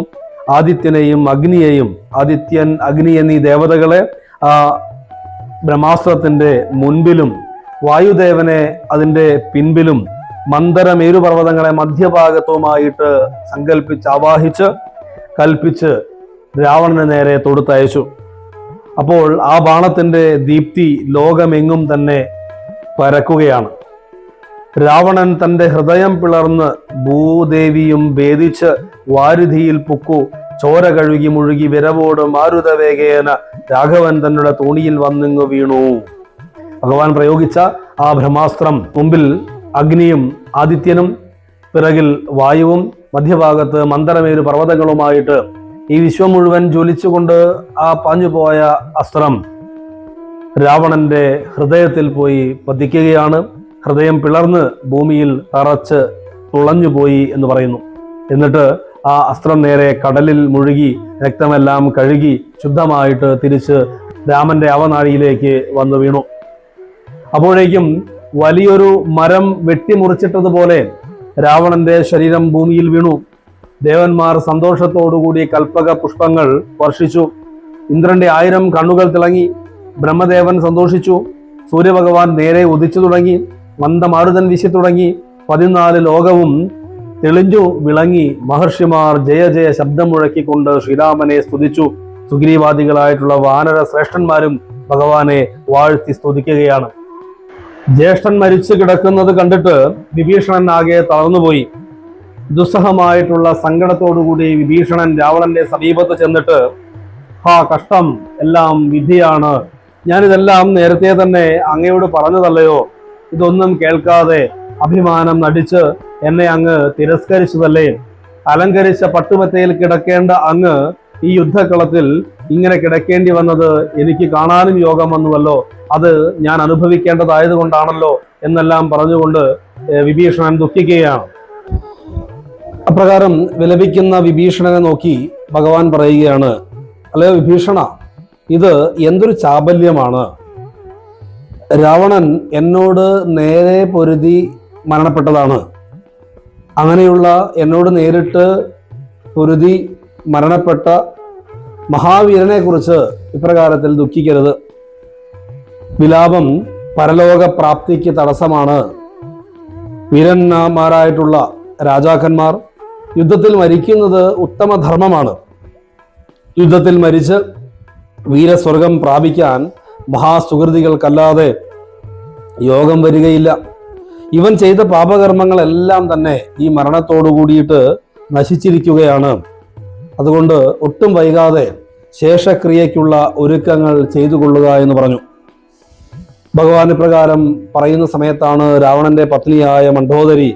ആദിത്യനെയും അഗ്നിയെയും, ആദിത്യൻ, അഗ്നി എന്നീ ദേവതകളെ ആ ബ്രഹ്മാസ്ത്രത്തിന്റെ മുൻപിലും വായുദേവനെ അതിന്റെ പിൻപിലും മന്ദരമേരുപർവ്വതങ്ങളെ മധ്യഭാഗത്തുമായിട്ട് സങ്കല്പിച്ച് ആവാഹിച്ച് കൽപ്പിച്ച് രാവണന് നേരെ തൊടുത്തയച്ചു. അപ്പോൾ ആ ബാണത്തിന്റെ ദീപ്തി ലോകമെങ്ങും തന്നെ പരക്കുകയാണ്. രാവണൻ തന്റെ ഹൃദയം പിളർന്ന് ഭൂദേവിയും ഭേദിച്ച് വാരുധിയിൽ പുക്കു ചോര കഴുകി മുഴുകി വിരവോട് മാരുതവേഗേന രാഘവൻ തന്നുടെ തോണിയിൽ വന്നിങ്ങു വീണു. ഭഗവാൻ പ്രയോഗിച്ച ആ ബ്രഹ്മാസ്ത്രം മുമ്പിൽ അഗ്നിയും ആദിത്യനും പിറകിൽ വായുവും മധ്യഭാഗത്ത് മന്ദരമേരു പർവ്വതങ്ങളുമായിട്ട് ഈ വിശ്വം മുഴുവൻ ജ്വലിച്ചുകൊണ്ട് ആ പാഞ്ഞുപോയ അസ്ത്രം രാവണന്റെ ഹൃദയത്തിൽ പോയി പതിക്കുകയാണ്. ഹൃദയം പിളർന്ന് ഭൂമിയിൽ തറച്ച് തുളഞ്ഞുപോയി എന്ന് പറയുന്നു. എന്നിട്ട് ആ അസ്ത്രം നേരെ കടലിൽ മുഴുകി രക്തമെല്ലാം കഴുകി ശുദ്ധമായിട്ട് തിരിച്ച് രാമന്റെ അവനാഴിയിലേക്ക് വന്നു വീണു. അപ്പോഴേക്കും വലിയൊരു മരം വെട്ടിമുറിച്ചിട്ടതുപോലെ രാവണന്റെ ശരീരം ഭൂമിയിൽ വീണു. ദേവന്മാർ സന്തോഷത്തോടുകൂടി കൽപ്പക പുഷ്പങ്ങൾ വർഷിച്ചു. ഇന്ദ്രന്റെ 1000 കണ്ണുകൾ തിളങ്ങി. ബ്രഹ്മദേവൻ സന്തോഷിച്ചു. സൂര്യഭഗവാൻ നേരെ ഉദിച്ചു തുടങ്ങി. മന്ദമാരുതൻ വീശി തുടങ്ങി. 14 ലോകവും തെളിഞ്ഞു വിളങ്ങി. മഹർഷിമാർ ജയ ജയ ശബ്ദം മുഴക്കിക്കൊണ്ട് ശ്രീരാമനെ സ്തുതിച്ചു. സുഗ്രീവാദികളായിട്ടുള്ള വാനര ശ്രേഷ്ഠന്മാരും ഭഗവാനെ വാഴ്ത്തി സ്തുതിക്കുകയാണ്. ജ്യേഷ്ഠൻ മരിച്ചു കിടക്കുന്നത് കണ്ടിട്ട് വിഭീഷണൻ ആകെ തളർന്നുപോയി. ദുസ്സഹമായിട്ടുള്ള സങ്കടത്തോടുകൂടി വിഭീഷണൻ രാവണന്റെ സമീപത്ത് ചെന്നിട്ട്, കഷ്ടം, എല്ലാം വിധിയാണ്. ഞാനിതെല്ലാം നേരത്തെ തന്നെ അങ്ങയോട് പറഞ്ഞതല്ലയോ? ഇതൊന്നും കേൾക്കാതെ അഭിമാനം നടിച്ച് എന്നെ അങ്ങ് തിരസ്കരിച്ചതല്ലേ? അലങ്കരിച്ച പട്ടുമെത്തയിൽ കിടക്കേണ്ട അങ്ങ് ഈ യുദ്ധക്കളത്തിൽ ഇങ്ങനെ കിടക്കേണ്ടി വന്നത് എനിക്ക് കാണാനും യോഗം വന്നുവല്ലോ. അത് ഞാൻ അനുഭവിക്കേണ്ടതായതുകൊണ്ടാണല്ലോ എന്നെല്ലാം പറഞ്ഞുകൊണ്ട് വിഭീഷണൻ ദുഃഖിക്കുകയാണ്. അപ്രകാരം വിലപിക്കുന്ന വിഭീഷണനെ നോക്കി ഭഗവാൻ പറയുകയാണ്, അല്ലയോ വിഭീഷണ, ഇത് എന്തൊരു ചാബല്യമാണ്. രാവണൻ എന്നോട് നേരെ പൊരുതി മരണപ്പെട്ടതാണ്. അങ്ങനെയുള്ള എന്നോട് നേരിട്ട് പൊരുതി മരണപ്പെട്ട മഹാവീരനെ കുറിച്ച് ഇപ്രകാരത്തിൽ ദുഃഖിക്കരുത്. വിലാപം പരലോക പ്രാപ്തിക്ക് തടസ്സമാണ്. വീരന്മാരായിട്ടുള്ള രാജാക്കന്മാർ യുദ്ധത്തിൽ മരിക്കുന്നത് ഉത്തമധർമ്മമാണ്. യുദ്ധത്തിൽ മരിച്ച് വീരസ്വർഗം പ്രാപിക്കാൻ മഹാസുഹൃതികൾക്കല്ലാതെ യോഗം വരികയില്ല. ഇവൻ ചെയ്ത പാപകർമ്മങ്ങളെല്ലാം തന്നെ ഈ മരണത്തോടു കൂടിയിട്ട് നശിച്ചിരിക്കുകയാണ്. അതുകൊണ്ട് ഒട്ടും വൈകാതെ ശേഷക്രിയയ്ക്കുള്ള ഒരുക്കങ്ങൾ ചെയ്തു കൊള്ളുക എന്ന് പറഞ്ഞു. ഭഗവാൻ ഇപ്രകാരം പറയുന്ന സമയത്താണ് രാവണന്റെ പത്നിയായ മണ്ഡോദരി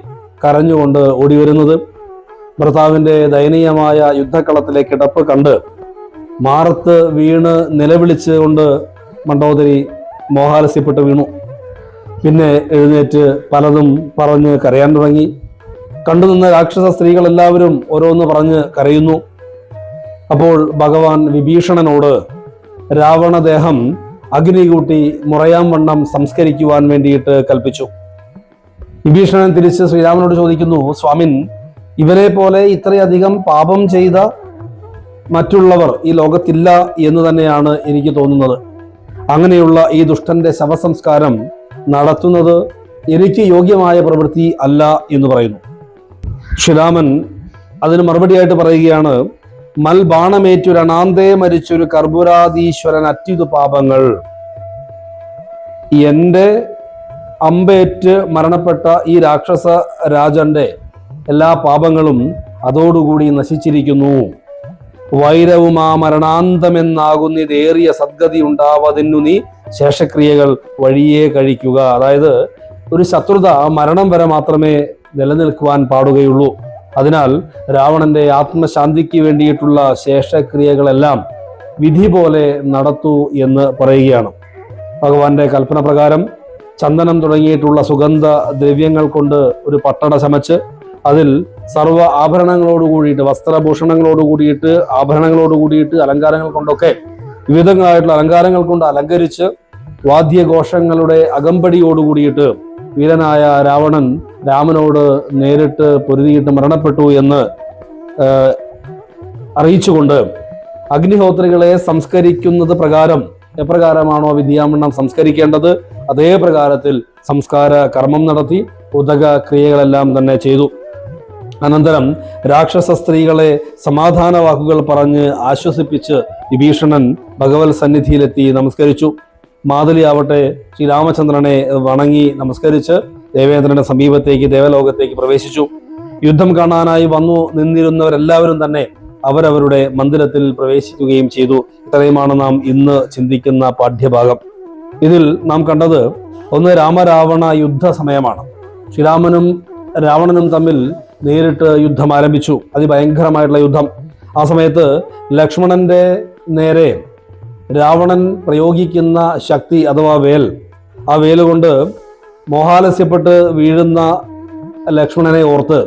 കരഞ്ഞുകൊണ്ട് ഓടിവരുന്നത്. ഭർത്താവിന്റെ ദയനീയമായ യുദ്ധക്കളത്തിലെ കിടപ്പ് കണ്ട് മാറത്ത് വീണ് നിലവിളിച്ച് കൊണ്ട് മണ്ഡോദരി മോഹാലസ്യപ്പെട്ട് വീണു. പിന്നെ എഴുന്നേറ്റ് പലതും പറഞ്ഞ് കരയാൻ തുടങ്ങി. കണ്ടുനിന്ന രാക്ഷസ സ്ത്രീകൾ എല്ലാവരും ഓരോന്ന് പറഞ്ഞ് കരയുന്നു. അപ്പോൾ ഭഗവാൻ വിഭീഷണനോട് രാവണദേഹം അഗ്നി കൂട്ടി മുറയാം വണ്ണം സംസ്കരിക്കുവാൻ വേണ്ടിയിട്ട് കൽപ്പിച്ചു. വിഭീഷണൻ തിരിച്ച് ശ്രീരാമനോട് ചോദിക്കുന്നു, സ്വാമിൻ, ഇവരെ പോലെ ഇത്രയധികം പാപം ചെയ്ത മറ്റുള്ളവർ ഈ ലോകത്തില്ല എന്ന് തന്നെയാണ് എനിക്ക് തോന്നുന്നത്. അങ്ങനെയുള്ള ഈ ദുഷ്ടന്റെ ശവസംസ്കാരം നടത്തുന്നത് എനിക്ക് യോഗ്യമായ പ്രവൃത്തി അല്ല എന്ന് പറയുന്നു. ശ്രീരാമൻ അതിന് മറുപടിയായിട്ട് പറയുകയാണ്, മൽബാണമേറ്റൊരണാന്തേ മരിച്ചൊരു കർപ്പൂരാധീശ്വരൻ അറ്റിതു പാപങ്ങൾ. എന്റെ അമ്പേറ്റ് മരണപ്പെട്ട ഈ രാക്ഷസ രാജന്റെ എല്ലാ പാപങ്ങളും അതോടുകൂടി നശിച്ചിരിക്കുന്നു. വൈരവും ആ മരണാന്തമെന്നാകുന്നിതേറിയ സദ്ഗതി ഉണ്ടാവതിനു നീ ശേഷക്രിയകൾ വഴിയേ കഴിക്കുക. അതായത് ഒരു ശത്രുത മരണം വരെ മാത്രമേ നിലനിൽക്കുവാൻ പാടുകയുള്ളൂ. അതിനാൽ രാവണന്റെ ആത്മശാന്തിക്ക് വേണ്ടിയിട്ടുള്ള ശേഷക്രിയകളെല്ലാം വിധി പോലെ നടത്തൂ എന്ന് പറയുകയാണ്. ഭഗവാന്റെ കൽപ്പന പ്രകാരം ചന്ദനം തുടങ്ങിയിട്ടുള്ള സുഗന്ധ ദ്രവ്യങ്ങൾ കൊണ്ട് ഒരു പട്ടട ചമച്ച് അതിൽ സർവ്വ ആഭരണങ്ങളോട് കൂടിയിട്ട്, വസ്ത്രഭൂഷണങ്ങളോട് കൂടിയിട്ട്, ആഭരണങ്ങളോട് കൂടിയിട്ട്, അലങ്കാരങ്ങൾ കൊണ്ടൊക്കെ വിവിധങ്ങളായിട്ടുള്ള അലങ്കാരങ്ങൾ കൊണ്ട് അലങ്കരിച്ച് വാദ്യഘോഷങ്ങളുടെ അകമ്പടിയോടുകൂടിയിട്ട് വീരനായ രാവണൻ രാമനോട് നേരിട്ട് പൊരുതിയിട്ട് മരണപ്പെട്ടു എന്ന് അറിയിച്ചുകൊണ്ട് അഗ്നിഹോത്രികളെ സംസ്കരിക്കുന്നത് പ്രകാരം എപ്രകാരമാണോ വിദ്യാമണ്ണം സംസ്കരിക്കേണ്ടത് അതേ പ്രകാരത്തിൽ സംസ്കാര കർമ്മം നടത്തി ഉദക ക്രിയകളെല്ലാം തന്നെ ചെയ്തു. അനന്തരം രാക്ഷസ സ്ത്രീകളെ സമാധാന വാക്കുകൾ പറഞ്ഞ് ആശ്വസിപ്പിച്ച് വിഭീഷണൻ ഭഗവത് സന്നിധിയിലെത്തി നമസ്കരിച്ചു. മാതലി ആവട്ടെ ശ്രീരാമചന്ദ്രനെ വണങ്ങി നമസ്കരിച്ച് ദേവേന്ദ്രന്റെ സമീപത്തേക്ക് ദേവലോകത്തേക്ക് പ്രവേശിച്ചു. യുദ്ധം കാണാനായി വന്നു നിന്നിരുന്നവരെല്ലാവരും തന്നെ അവരവരുടെ മന്ദിരത്തിൽ പ്രവേശിക്കുകയും ചെയ്തു. ഇത്രയുമാണ് നാം ഇന്ന് ചിന്തിക്കുന്ന പാഠ്യഭാഗം. ഇതിൽ നാം കണ്ടത് ഒന്ന്, രാമരാവണ യുദ്ധ സമയമാണ്. ശ്രീരാമനും രാവണനും തമ്മിൽ നേരിട്ട് യുദ്ധം ആരംഭിച്ചു, അതിഭയങ്കരമായിട്ടുള്ള യുദ്ധം. ആ സമയത്ത് ലക്ഷ്മണന്റെ നേരെ രാവണൻ പ്രയോഗിക്കുന്ന ശക്തി അഥവാ വേൽ, ആ വേലുകൊണ്ട് മോഹാലസ്യപ്പെട്ട് വീഴുന്ന ലക്ഷ്മണനെ ഓർത്ത്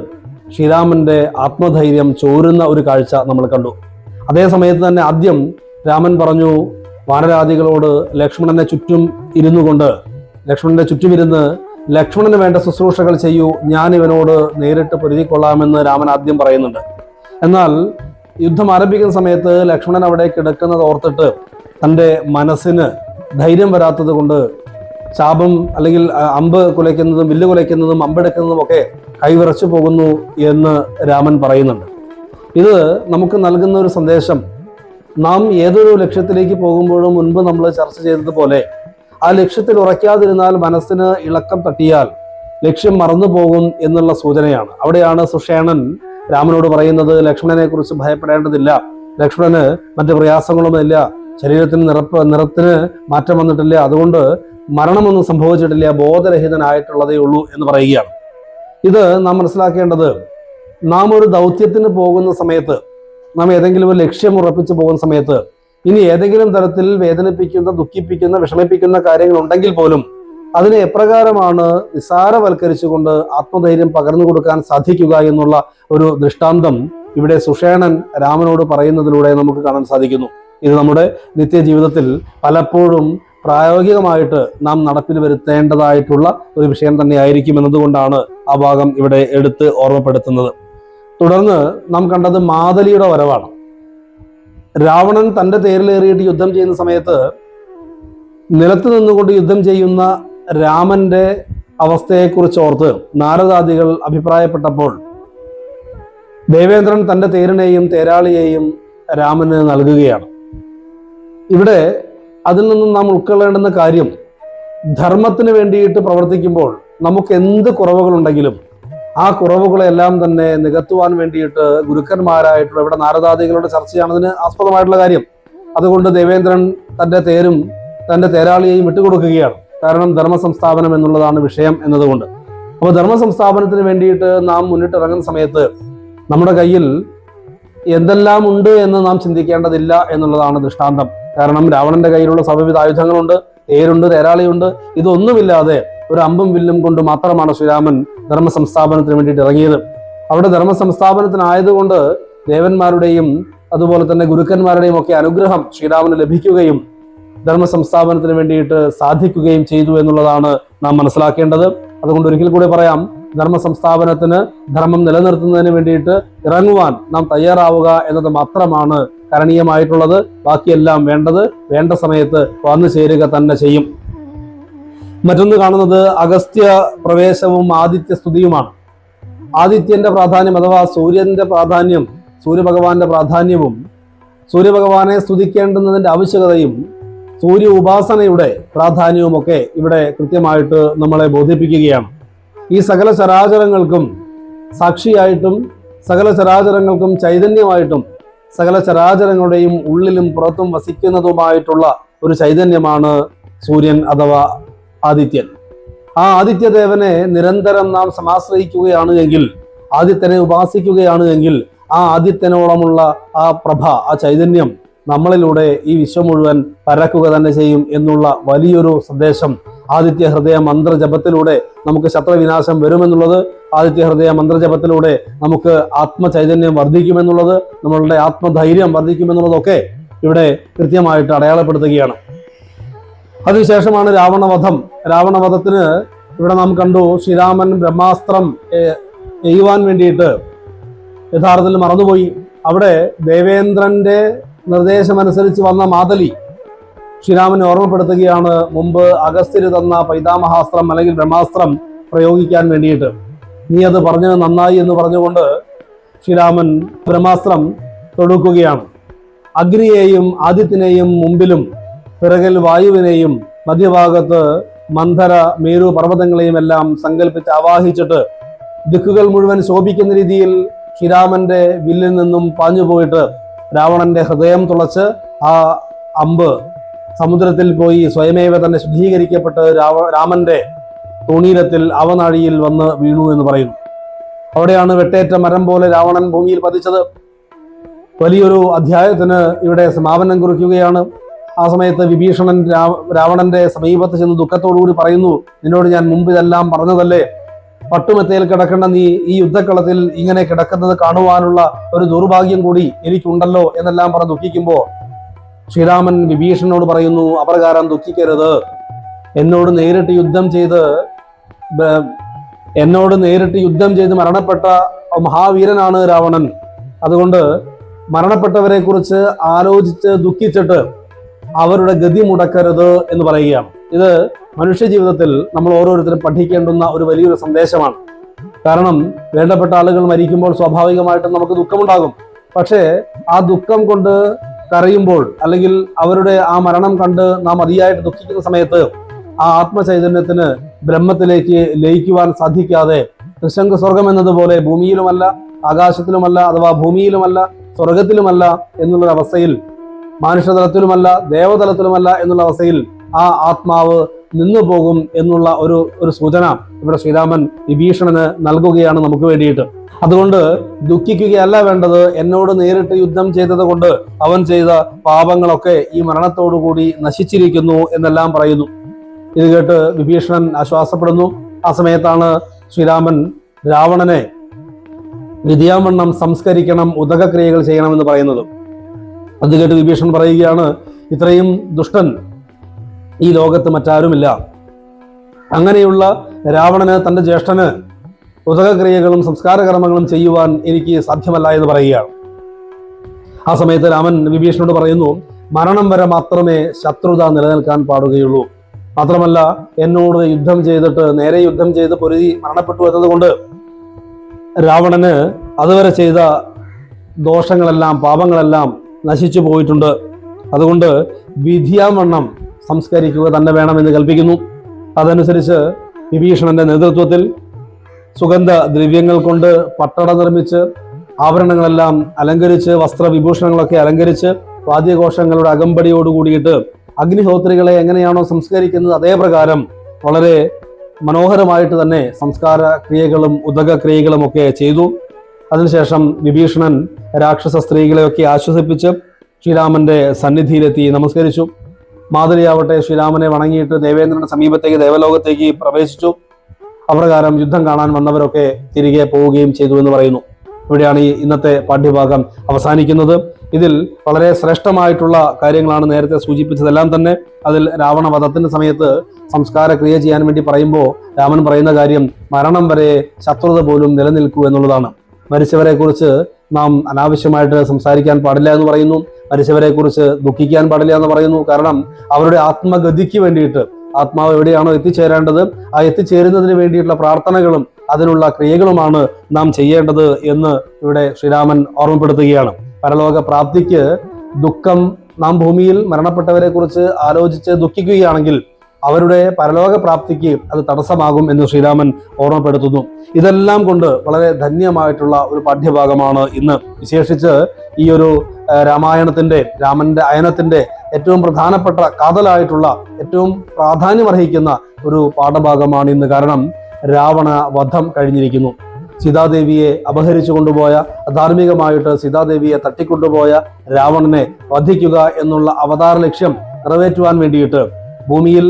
ശ്രീരാമന്റെ ആത്മധൈര്യം ചോരുന്ന ഒരു കാഴ്ച നമ്മൾ കണ്ടു. അതേ സമയത്ത് തന്നെ ആദ്യം രാമൻ പറഞ്ഞു വാനരാദികളോട് ലക്ഷ്മണന്റെ ചുറ്റും ഇരുന്നു കൊണ്ട് ലക്ഷ്മണന്റെ ചുറ്റുമിരുന്ന് ലക്ഷ്മണന് വേണ്ട ശുശ്രൂഷകൾ ചെയ്യൂ, ഞാൻ ഇവനോട് നേരിട്ട് പൊരുതിക്കൊള്ളാമെന്ന് രാമൻ ആദ്യം പറയുന്നുണ്ട്. എന്നാൽ യുദ്ധം ആരംഭിക്കുന്ന സമയത്ത് ലക്ഷ്മണൻ അവിടെ കിടക്കുന്നത് ഓർത്തിട്ട് തൻ്റെ മനസ്സിന് ധൈര്യം വരാത്തത് കൊണ്ട് ശാപം അല്ലെങ്കിൽ അമ്പ് കുലയ്ക്കുന്നതും വില്ല് കുലയ്ക്കുന്നതും അമ്പെടുക്കുന്നതും ഒക്കെ കൈവിറച്ചു പോകുന്നു എന്ന് രാമൻ പറയുന്നുണ്ട്. ഇത് നമുക്ക് നൽകുന്ന ഒരു സന്ദേശം, നാം ഏതൊരു ലക്ഷ്യത്തിലേക്ക് പോകുമ്പോഴും മുൻപ് നമ്മൾ ചർച്ച ചെയ്തതുപോലെ ആ ലക്ഷ്യത്തിൽ ഉറയ്ക്കാതിരുന്നാൽ മനസ്സിന് ഇളക്കം തട്ടിയാൽ ലക്ഷ്യം മറന്നു പോകും എന്നുള്ള സൂചനയാണ്. അവിടെയാണ് സുഷേണൻ രാമനോട് പറയുന്നത്, ലക്ഷ്മണനെ കുറിച്ച് ഭയപ്പെടേണ്ടതില്ല, ലക്ഷ്മണന് മറ്റ് പ്രയാസങ്ങളൊന്നുമില്ല, ശരീരത്തിന് നിറത്തിന് മാറ്റം വന്നിട്ടില്ല, അതുകൊണ്ട് മരണമൊന്നും സംഭവിച്ചിട്ടില്ല, ബോധരഹിതനായിട്ടുള്ളതേ ഉള്ളൂ എന്ന് പറയുകയാണ്. ഇത് നാം മനസ്സിലാക്കേണ്ടത്, നാം ഒരു ദൗത്യത്തിന് പോകുന്ന സമയത്ത്, നാം ഏതെങ്കിലും ഒരു ലക്ഷ്യം ഉറപ്പിച്ച് പോകുന്ന സമയത്ത് ഇനി ഏതെങ്കിലും തരത്തിൽ വേദനിപ്പിക്കുന്ന, ദുഃഖിപ്പിക്കുന്ന, വിഷമിപ്പിക്കുന്ന കാര്യങ്ങൾ ഉണ്ടെങ്കിൽ പോലും അതിനെ എപ്രകാരമാണ് നിസ്സാരവൽക്കരിച്ചുകൊണ്ട് ആത്മധൈര്യം പകർന്നു കൊടുക്കാൻ സാധിക്കുക എന്നുള്ള ഒരു ദൃഷ്ടാന്തം ഇവിടെ സുഷേണൻ രാമനോട് പറയുന്നതിലൂടെ നമുക്ക് കാണാൻ സാധിക്കുന്നു. ഇത് നമ്മുടെ നിത്യജീവിതത്തിൽ പലപ്പോഴും പ്രായോഗികമായിട്ട് നാം നടപ്പിൽ വരുത്തേണ്ടതായിട്ടുള്ള ഒരു വിഷയം തന്നെയായിരിക്കും എന്നതുകൊണ്ടാണ് ആ ഭാഗം ഇവിടെ എടുത്ത് ഓർമ്മപ്പെടുത്തുന്നത്. തുടർന്ന് നാം കണ്ടത് മാതലിയുടെ വരവാണ്. രാവണൻ തൻ്റെ തേരിലേറിയിട്ട് യുദ്ധം ചെയ്യുന്ന സമയത്ത് നിലത്ത് നിന്നുകൊണ്ട് യുദ്ധം ചെയ്യുന്ന രാമന്റെ അവസ്ഥയെക്കുറിച്ച് ഓർത്ത് നാരദാദികൾ അഭിപ്രായപ്പെട്ടപ്പോൾ ദേവേന്ദ്രൻ തൻ്റെ തേരിനെയും തേരാളിയെയും രാമന് നൽകുകയാണ്. ഇവിടെ അതിൽ നിന്നും നാം ഉൾക്കൊള്ളേണ്ടുന്ന കാര്യം, ധർമ്മത്തിന് വേണ്ടിയിട്ട് പ്രവർത്തിക്കുമ്പോൾ നമുക്ക് എന്ത് കുറവുകളുണ്ടെങ്കിലും ആ കുറവുകളെല്ലാം തന്നെ നികത്തുവാൻ വേണ്ടിയിട്ട് ഗുരുക്കന്മാരായിട്ടുള്ള, ഇവിടെ നാരദാദികളുടെ ചർച്ചയാണ് അതിന് ആസ്പദമായിട്ടുള്ള കാര്യം, അതുകൊണ്ട് ദേവേന്ദ്രൻ തന്റെ തേരും തന്റെ തേരാളിയെയും വിട്ടുകൊടുക്കുകയാണ്. കാരണം ധർമ്മസംസ്ഥാപനം എന്നുള്ളതാണ് വിഷയം എന്നതുകൊണ്ട്. അപ്പോൾ ധർമ്മസംസ്ഥാപനത്തിന് വേണ്ടിയിട്ട് നാം മുന്നിട്ടിറങ്ങുന്ന സമയത്ത് നമ്മുടെ കയ്യിൽ എന്തെല്ലാം ഉണ്ട് എന്ന് നാം ചിന്തിക്കേണ്ടതില്ല എന്നുള്ളതാണ് ദൃഷ്ടാന്തം. കാരണം രാവണന്റെ കയ്യിലുള്ള സർവ്വവിധ ആയുധങ്ങളുണ്ട്, തേരുണ്ട്, തേരാളിയുണ്ട്. ഇതൊന്നുമില്ലാതെ ഒരു അമ്പും വില്ലും കൊണ്ട് മാത്രമാണ് ശ്രീരാമൻ ധർമ്മസംസ്ഥാപനത്തിന് വേണ്ടിയിട്ട് ഇറങ്ങിയത്. അവിടെ ധർമ്മസംസ്ഥാപനത്തിനായതുകൊണ്ട് ദേവന്മാരുടെയും അതുപോലെ തന്നെ ഗുരുക്കന്മാരുടെയും ഒക്കെ അനുഗ്രഹം ശ്രീരാമന് ലഭിക്കുകയും ധർമ്മസംസ്ഥാപനത്തിന് വേണ്ടിയിട്ട് സാധിക്കുകയും ചെയ്തു എന്നുള്ളതാണ് നാം മനസ്സിലാക്കേണ്ടത്. അതുകൊണ്ട് ഒരിക്കൽ കൂടി പറയാം, ധർമ്മസംസ്ഥാപനത്തിന്, ധർമ്മം നിലനിർത്തുന്നതിന് വേണ്ടിയിട്ട് ഇറങ്ങുവാൻ നാം തയ്യാറാവുക എന്നത് മാത്രമാണ് കരണീയമായിട്ടുള്ളത്. ബാക്കിയെല്ലാം വേണ്ട സമയത്ത് വന്നു ചേരുക തന്നെ ചെയ്യും. മറ്റൊന്ന് കാണുന്നത് അഗസ്ത്യ പ്രവേശവും ആദിത്യ സ്തുതിയുമാണ്. ആദിത്യന്റെ പ്രാധാന്യം അഥവാ സൂര്യന്റെ പ്രാധാന്യം, സൂര്യഭഗവാന്റെ പ്രാധാന്യവും സൂര്യഭഗവാനെ സ്തുതിക്കേണ്ടുന്നതിന്റെ ആവശ്യകതയും സൂര്യ ഉപാസനയുടെ പ്രാധാന്യവുമൊക്കെ ഇവിടെ കൃത്യമായിട്ട് നമ്മളെ ബോധിപ്പിക്കുകയാണ്. ഈ സകല ചരാചരങ്ങൾക്കും സാക്ഷിയായിട്ടും സകല ചരാചരങ്ങൾക്കും ചൈതന്യമായിട്ടും സകല ചരാചരങ്ങളുടെയും ഉള്ളിലും പുറത്തും വസിക്കുന്നതുമായിട്ടുള്ള ഒരു ചൈതന്യമാണ് സൂര്യൻ അഥവാ ആദിത്യൻ. ആ ആദിത്യദേവനെ നിരന്തരം നാം സമാശ്രയിക്കുകയാണ് എങ്കിൽ, ആദിത്യനെ ഉപാസിക്കുകയാണ് എങ്കിൽ, ആ ആദിത്യനോളമുള്ള ആ പ്രഭ, ആ ചൈതന്യം നമ്മളിലൂടെ ഈ വിശ്വം മുഴുവൻ പരക്കുക തന്നെ ചെയ്യും എന്നുള്ള വലിയൊരു സന്ദേശം ആദിത്യ ഹൃദയ മന്ത്രജപത്തിലൂടെ നമുക്ക് ശത്രുവിനാശം വരുമെന്നുള്ളത്, ആദിത്യ ഹൃദയ മന്ത്രജപത്തിലൂടെ നമുക്ക് ആത്മചൈതന്യം വർദ്ധിക്കുമെന്നുള്ളത്, നമ്മളുടെ ആത്മധൈര്യം വർദ്ധിക്കുമെന്നുള്ളതൊക്കെ ഇവിടെ കൃത്യമായിട്ട് അടയാളപ്പെടുത്തുകയാണ്. അതിനുശേഷമാണ് രാവണവധം. രാവണവധത്തിന് ഇവിടെ നാം കണ്ടു, ശ്രീരാമൻ ബ്രഹ്മാസ്ത്രം എയ്യുവാൻ വേണ്ടിയിട്ട് യഥാർത്ഥത്തിൽ മറന്നുപോയി. അവിടെ ദേവേന്ദ്രന്റെ നിർദ്ദേശമനുസരിച്ച് വന്ന മാതലി ശ്രീരാമനെ ഓർമ്മപ്പെടുത്തുകയാണ് മുമ്പ് അഗസ്ത്യര് തന്ന പൈതാമഹാസ്ത്രം അല്ലെങ്കിൽ ബ്രഹ്മാസ്ത്രം പ്രയോഗിക്കാൻ വേണ്ടിയിട്ട്. നീ അത് പറഞ്ഞത് നന്നായി എന്ന് പറഞ്ഞുകൊണ്ട് ശ്രീരാമൻ ബ്രഹ്മാസ്ത്രം തൊടുക്കുകയാണ്. അഗ്നിയെയും ആദിത്യനെയും മുമ്പിലും പിറകിൽ വായുവിനെയും മധ്യഭാഗത്ത് മന്ധര മേരു പർവ്വതങ്ങളെയും എല്ലാം സങ്കല്പിച്ച് ആവാഹിച്ചിട്ട് ദിക്കുകൾ മുഴുവൻ ശോഭിക്കുന്ന രീതിയിൽ ശ്രീരാമന്റെ വില്ലിൽ നിന്നും പാഞ്ഞുപോയിട്ട് രാവണന്റെ ഹൃദയം തുളച്ച് ആ അമ്പ് സമുദ്രത്തിൽ പോയി സ്വയമേവ തന്നെ ശുദ്ധീകരിക്കപ്പെട്ട് രാമന്റെ തുണീരത്തിൽ അവനാഴിയിൽ വന്ന് വീണു എന്ന് പറയുന്നു. അവിടെയാണ് വെട്ടേറ്റ മരം പോലെ രാവണൻ ഭൂമിയിൽ പതിച്ചത്. വലിയൊരു അധ്യായത്തിന് ഇവിടെ സമാപനം കുറിക്കുകയാണ്. ആ സമയത്ത് വിഭീഷണൻ രാവണന്റെ സമീപത്ത് ചെന്ന് ദുഃഖത്തോടുകൂടി പറയുന്നു, നിന്നോട് ഞാൻ മുമ്പ് ഇതെല്ലാം പറഞ്ഞതല്ലേ, പട്ടുമെത്തയിൽ കിടക്കേണ്ട നീ ഈ യുദ്ധക്കളത്തിൽ ഇങ്ങനെ കിടക്കുന്നത് കാണുവാനുള്ള ഒരു ദൗർഭാഗ്യം കൂടി എനിക്കുണ്ടല്ലോ എന്നെല്ലാം പറഞ്ഞ് ദുഃഖിക്കുമ്പോൾ ശ്രീരാമൻ വിഭീഷണനോട് പറയുന്നു, അപ്രകാരം ദുഃഖിക്കരുത്. എന്നോട് നേരിട്ട് യുദ്ധം ചെയ്ത് മരണപ്പെട്ട മഹാവീരനാണ് രാവണൻ. അതുകൊണ്ട് മരണപ്പെട്ടവരെ കുറിച്ച് ആലോചിച്ച് ദുഃഖിച്ചിട്ട് അവരുടെ ഗതി മുടക്കരുത് എന്ന് പറയുകയാണ്. ഇത് മനുഷ്യ ജീവിതത്തിൽ നമ്മൾ ഓരോരുത്തരും പഠിക്കേണ്ടുന്ന ഒരു വലിയൊരു സന്ദേശമാണ്. കാരണം വേണ്ടപ്പെട്ട ആളുകൾ മരിക്കുമ്പോൾ സ്വാഭാവികമായിട്ടും നമുക്ക് ദുഃഖമുണ്ടാകും. പക്ഷേ ആ ദുഃഖം കൊണ്ട് കരയുമ്പോൾ അല്ലെങ്കിൽ അവരുടെ ആ മരണം കണ്ട് നാം അതിയായിട്ട് ദുഃഖിക്കുന്ന സമയത്ത് ആ ആത്മചൈതന്യത്തിന് ബ്രഹ്മത്തിലേക്ക് ലയിക്കുവാൻ സാധിക്കാതെ ത്രിശങ്ക സ്വർഗം എന്നതുപോലെ ഭൂമിയിലുമല്ല, ആകാശത്തിലുമല്ല, അഥവാ ഭൂമിയിലുമല്ല, സ്വർഗത്തിലുമല്ല എന്നുള്ളൊരവസ്ഥയിൽ, മാനുഷ്യതലത്തിലുമല്ല, ദേവതലത്തിലുമല്ല എന്നുള്ള അവസ്ഥയിൽ ആ ആത്മാവ് നിന്നു പോകും എന്നുള്ള ഒരു സൂചന ഇവിടെ ശ്രീരാമൻ വിഭീഷണന് നൽകുകയാണ് നമുക്ക് വേണ്ടിയിട്ട്. അതുകൊണ്ട് ദുഃഖിക്കുകയല്ല വേണ്ടത്. എന്നോട് നേരിട്ട് യുദ്ധം ചെയ്തത് കൊണ്ട് അവൻ ചെയ്ത പാപങ്ങളൊക്കെ ഈ മരണത്തോടുകൂടി നശിച്ചിരിക്കുന്നു എന്നെല്ലാം പറയുന്നു. ഇത് കേട്ട് വിഭീഷണൻ ആശ്വാസപ്പെടുന്നു. ആ സമയത്താണ് ശ്രീരാമൻ രാവണനെ വിധിയാവണ്ണം സംസ്കരിക്കണം, ഉദകക്രിയകൾ ചെയ്യണമെന്ന് പറയുന്നത്. അത് കേട്ട് വിഭീഷണൻ പറയുകയാണ്, ഇത്രയും ദുഷ്ടൻ ഈ ലോകത്ത് മറ്റാരുമില്ല. അങ്ങനെയുള്ള രാവണന്, തൻ്റെ ജ്യേഷ്ഠന് ഉദകക്രിയകളും സംസ്കാരകർമ്മങ്ങളും ചെയ്യുവാൻ എനിക്ക് സാധ്യമല്ല എന്ന് പറയുകയാണ്. ആ സമയത്ത് രാമൻ വിഭീഷണനോട് പറയുന്നു, മരണം വരെ മാത്രമേ ശത്രുത നിലനിൽക്കാൻ പാടുകയുള്ളൂ. മാത്രമല്ല, എന്നോട് യുദ്ധം ചെയ്തിട്ട്, നേരെ യുദ്ധം ചെയ്ത് പൊരുതി മരണപ്പെട്ടു എന്നതുകൊണ്ട് രാവണന് അതുവരെ ചെയ്ത ദോഷങ്ങളെല്ലാം, പാപങ്ങളെല്ലാം നശിച്ചു പോയിട്ടുണ്ട്. അതുകൊണ്ട് വിധിയാവണ്ണം സംസ്കരിക്കുക തന്നെ വേണമെന്ന് കൽപ്പിക്കുന്നു. അതനുസരിച്ച് വിഭീഷണന്റെ നേതൃത്വത്തിൽ സുഗന്ധ ദ്രവ്യങ്ങൾ കൊണ്ട് പട്ടട നിർമ്മിച്ച് ആഭരണങ്ങളെല്ലാം അലങ്കരിച്ച്, വസ്ത്രവിഭൂഷണങ്ങളൊക്കെ അലങ്കരിച്ച് വാദ്യഘോഷങ്ങളുടെ അകമ്പടിയോട് കൂടിയിട്ട് അഗ്നിഹോത്രികളെ എങ്ങനെയാണോ സംസ്കരിക്കുന്നത് അതേ പ്രകാരം വളരെ മനോഹരമായിട്ട് തന്നെ സംസ്കാര ക്രിയകളും ഉദക ക്രിയകളും ഒക്കെ ചെയ്തു. അതിനുശേഷം വിഭീഷണൻ രാക്ഷസ സ്ത്രീകളെയൊക്കെ ആശ്വസിപ്പിച്ച് ശ്രീരാമന്റെ സന്നിധിയിലെത്തി നമസ്കരിച്ചു. മാതലിയാവട്ടെ ശ്രീരാമനെ വണങ്ങിയിട്ട് ദേവേന്ദ്രന്റെ സമീപത്തേക്ക് ദേവലോകത്തേക്ക് പ്രവേശിച്ചു. അപ്രകാരം യുദ്ധം കാണാൻ വന്നവരൊക്കെ തിരികെ പോവുകയും ചെയ്തു എന്ന് പറയുന്നു. ഇവിടെയാണ് ഈ ഇന്നത്തെ പാഠ്യഭാഗം അവസാനിക്കുന്നത്. ഇതിൽ വളരെ ശ്രേഷ്ഠമായിട്ടുള്ള കാര്യങ്ങളാണ് നേരത്തെ സൂചിപ്പിച്ചതെല്ലാം തന്നെ. അതിൽ രാവണ വധത്തിന്റെ സമയത്ത് സംസ്കാര ക്രിയ ചെയ്യാൻ വേണ്ടി പറയുമ്പോൾ രാമൻ പറയുന്ന കാര്യം മരണം വരെ ശത്രുത പോലും നിലനിൽക്കൂ എന്നുള്ളതാണ്. മരിച്ചവരെ കുറിച്ച് നാം അനാവശ്യമായിട്ട് സംസാരിക്കാൻ പാടില്ല എന്ന് പറയുന്നു. മരിച്ചവരെ കുറിച്ച് ദുഃഖിക്കാൻ പാടില്ല എന്ന് പറയുന്നു. കാരണം അവരുടെ ആത്മഗതിക്ക് വേണ്ടിയിട്ട് ആത്മാവ് എവിടെയാണോ എത്തിച്ചേരേണ്ടത് ആ എത്തിച്ചേരുന്നതിന് വേണ്ടിയിട്ടുള്ള പ്രാർത്ഥനകളും അതിനുള്ള ക്രിയകളുമാണ് നാം ചെയ്യേണ്ടത് എന്ന് ഇവിടെ ശ്രീരാമൻ ഓർമ്മപ്പെടുത്തുകയാണ്. പരലോക പ്രാപ്തിക്ക് ദുഃഖം നാം ഭൂമിയിൽ മരണപ്പെട്ടവരെ കുറിച്ച് ആലോചിച്ച് ദുഃഖിക്കുകയാണെങ്കിൽ അവരുടെ പരലോക പ്രാപ്തിക്ക് അത് തടസ്സമാകും എന്ന് ശ്രീരാമൻ ഓർമ്മപ്പെടുത്തുന്നു. ഇതെല്ലാം കൊണ്ട് വളരെ ധന്യമായിട്ടുള്ള ഒരു പാഠ്യഭാഗമാണ് ഇന്ന്. വിശേഷിച്ച് ഈ ഒരു രാമായണത്തിന്റെ രാമന്റെ അയനത്തിന്റെ ഏറ്റവും പ്രധാനപ്പെട്ട കാതലായിട്ടുള്ള ഏറ്റവും പ്രാധാന്യമർഹിക്കുന്ന ഒരു പാഠഭാഗമാണ് ഇന്ന്. കാരണം രാവണ വധം കഴിഞ്ഞിരിക്കുന്നു. സീതാദേവിയെ അപഹരിച്ചു കൊണ്ടുപോയ, അധാർമികമായിട്ട് സീതാദേവിയെ തട്ടിക്കൊണ്ടുപോയ രാവണനെ വധിക്കുക എന്നുള്ള അവതാര ലക്ഷ്യം നിറവേറ്റുവാൻ വേണ്ടിയിട്ട് ഭൂമിയിൽ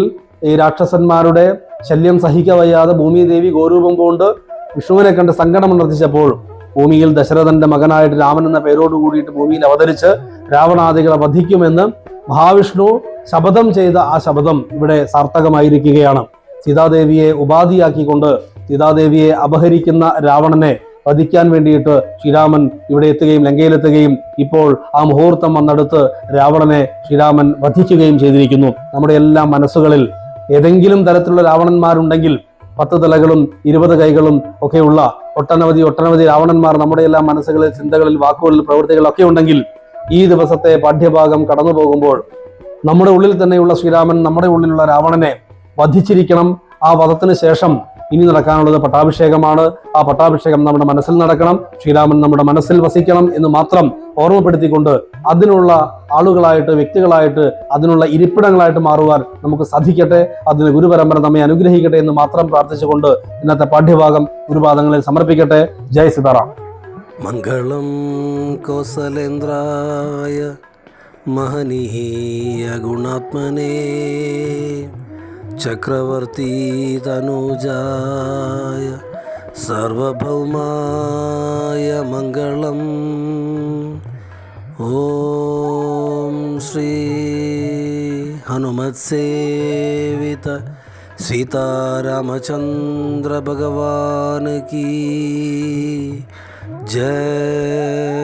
ഈ രാക്ഷസന്മാരുടെ ശല്യം സഹിക്കവയ്യാതെ ഭൂമിദേവി ഗോരൂപം കൊണ്ട് വിഷ്ണുവിനെ കണ്ട് സങ്കടമുണർത്തിച്ചപ്പോൾ ഭൂമിയിൽ ദശരഥന്റെ മകനായിട്ട് രാമൻ എന്ന പേരോട് കൂടിയിട്ട് ഭൂമിയിൽ അവതരിച്ച് രാവണാദികളെ വധിക്കുമെന്ന് മഹാവിഷ്ണു ശപഥം ചെയ്ത ആ ശപഥം ഇവിടെ സാർത്ഥകമായിരിക്കുകയാണ്. സീതാദേവിയെ ഉപാധിയാക്കിക്കൊണ്ട് സീതാദേവിയെ അപഹരിക്കുന്ന രാവണനെ വധിക്കാൻ വേണ്ടിയിട്ട് ശ്രീരാമൻ ഇവിടെ എത്തുകയും ലങ്കയിലെത്തുകയും ഇപ്പോൾ ആ മുഹൂർത്തം വന്നെടുത്ത് രാവണനെ ശ്രീരാമൻ വധിക്കുകയും ചെയ്തിരിക്കുന്നു. നമ്മുടെ എല്ലാ മനസ്സുകളിൽ ഏതെങ്കിലും തരത്തിലുള്ള രാവണന്മാരുണ്ടെങ്കിൽ 10 തലകളും 20 കൈകളും ഒക്കെയുള്ള ഒട്ടനവധി രാവണന്മാർ നമ്മുടെ എല്ലാ മനസ്സുകളിൽ, ചിന്തകളിൽ, വാക്കുകളിൽ, പ്രവൃത്തികളിലൊക്കെ ഉണ്ടെങ്കിൽ ഈ ദിവസത്തെ പാഠ്യഭാഗം കടന്നു പോകുമ്പോൾ നമ്മുടെ ഉള്ളിൽ തന്നെയുള്ള ശ്രീരാമൻ നമ്മുടെ ഉള്ളിലുള്ള രാവണനെ വധിച്ചിരിക്കണം. ആ വധത്തിന് ശേഷം ഇനി നടക്കാനുള്ളത് പട്ടാഭിഷേകമാണ്. ആ പട്ടാഭിഷേകം നമ്മുടെ മനസ്സിൽ നടക്കണം. ശ്രീരാമൻ നമ്മുടെ മനസ്സിൽ വസിക്കണം എന്ന് മാത്രം ഓർമ്മപ്പെടുത്തിക്കൊണ്ട് അതിനുള്ള ആളുകളായിട്ട്, വ്യക്തികളായിട്ട്, അതിനുള്ള ഇരിപ്പിടങ്ങളായിട്ട് മാറുവാൻ നമുക്ക് സാധിക്കട്ടെ. അതിന് ഗുരുപരമ്പര നമ്മെ അനുഗ്രഹിക്കട്ടെ എന്ന് മാത്രം പ്രാർത്ഥിച്ചുകൊണ്ട് ഇന്നത്തെ പാഠ്യഭാഗം ഗുരുപാദങ്ങളിൽ സമർപ്പിക്കട്ടെ. ജയ് സീതാറാം. മംഗളം കൗസലേന്ദ്രായ മഹനീയ ഗുണാത്മനേ ചക്രവർത്തി തനൂജായ സർവഭൗമായ മംഗളം. ഓം ശ്രീ ഹനുമത്സേവിത സീതാരാമചന്ദ്ര ഭഗവാൻ കീ ജയ.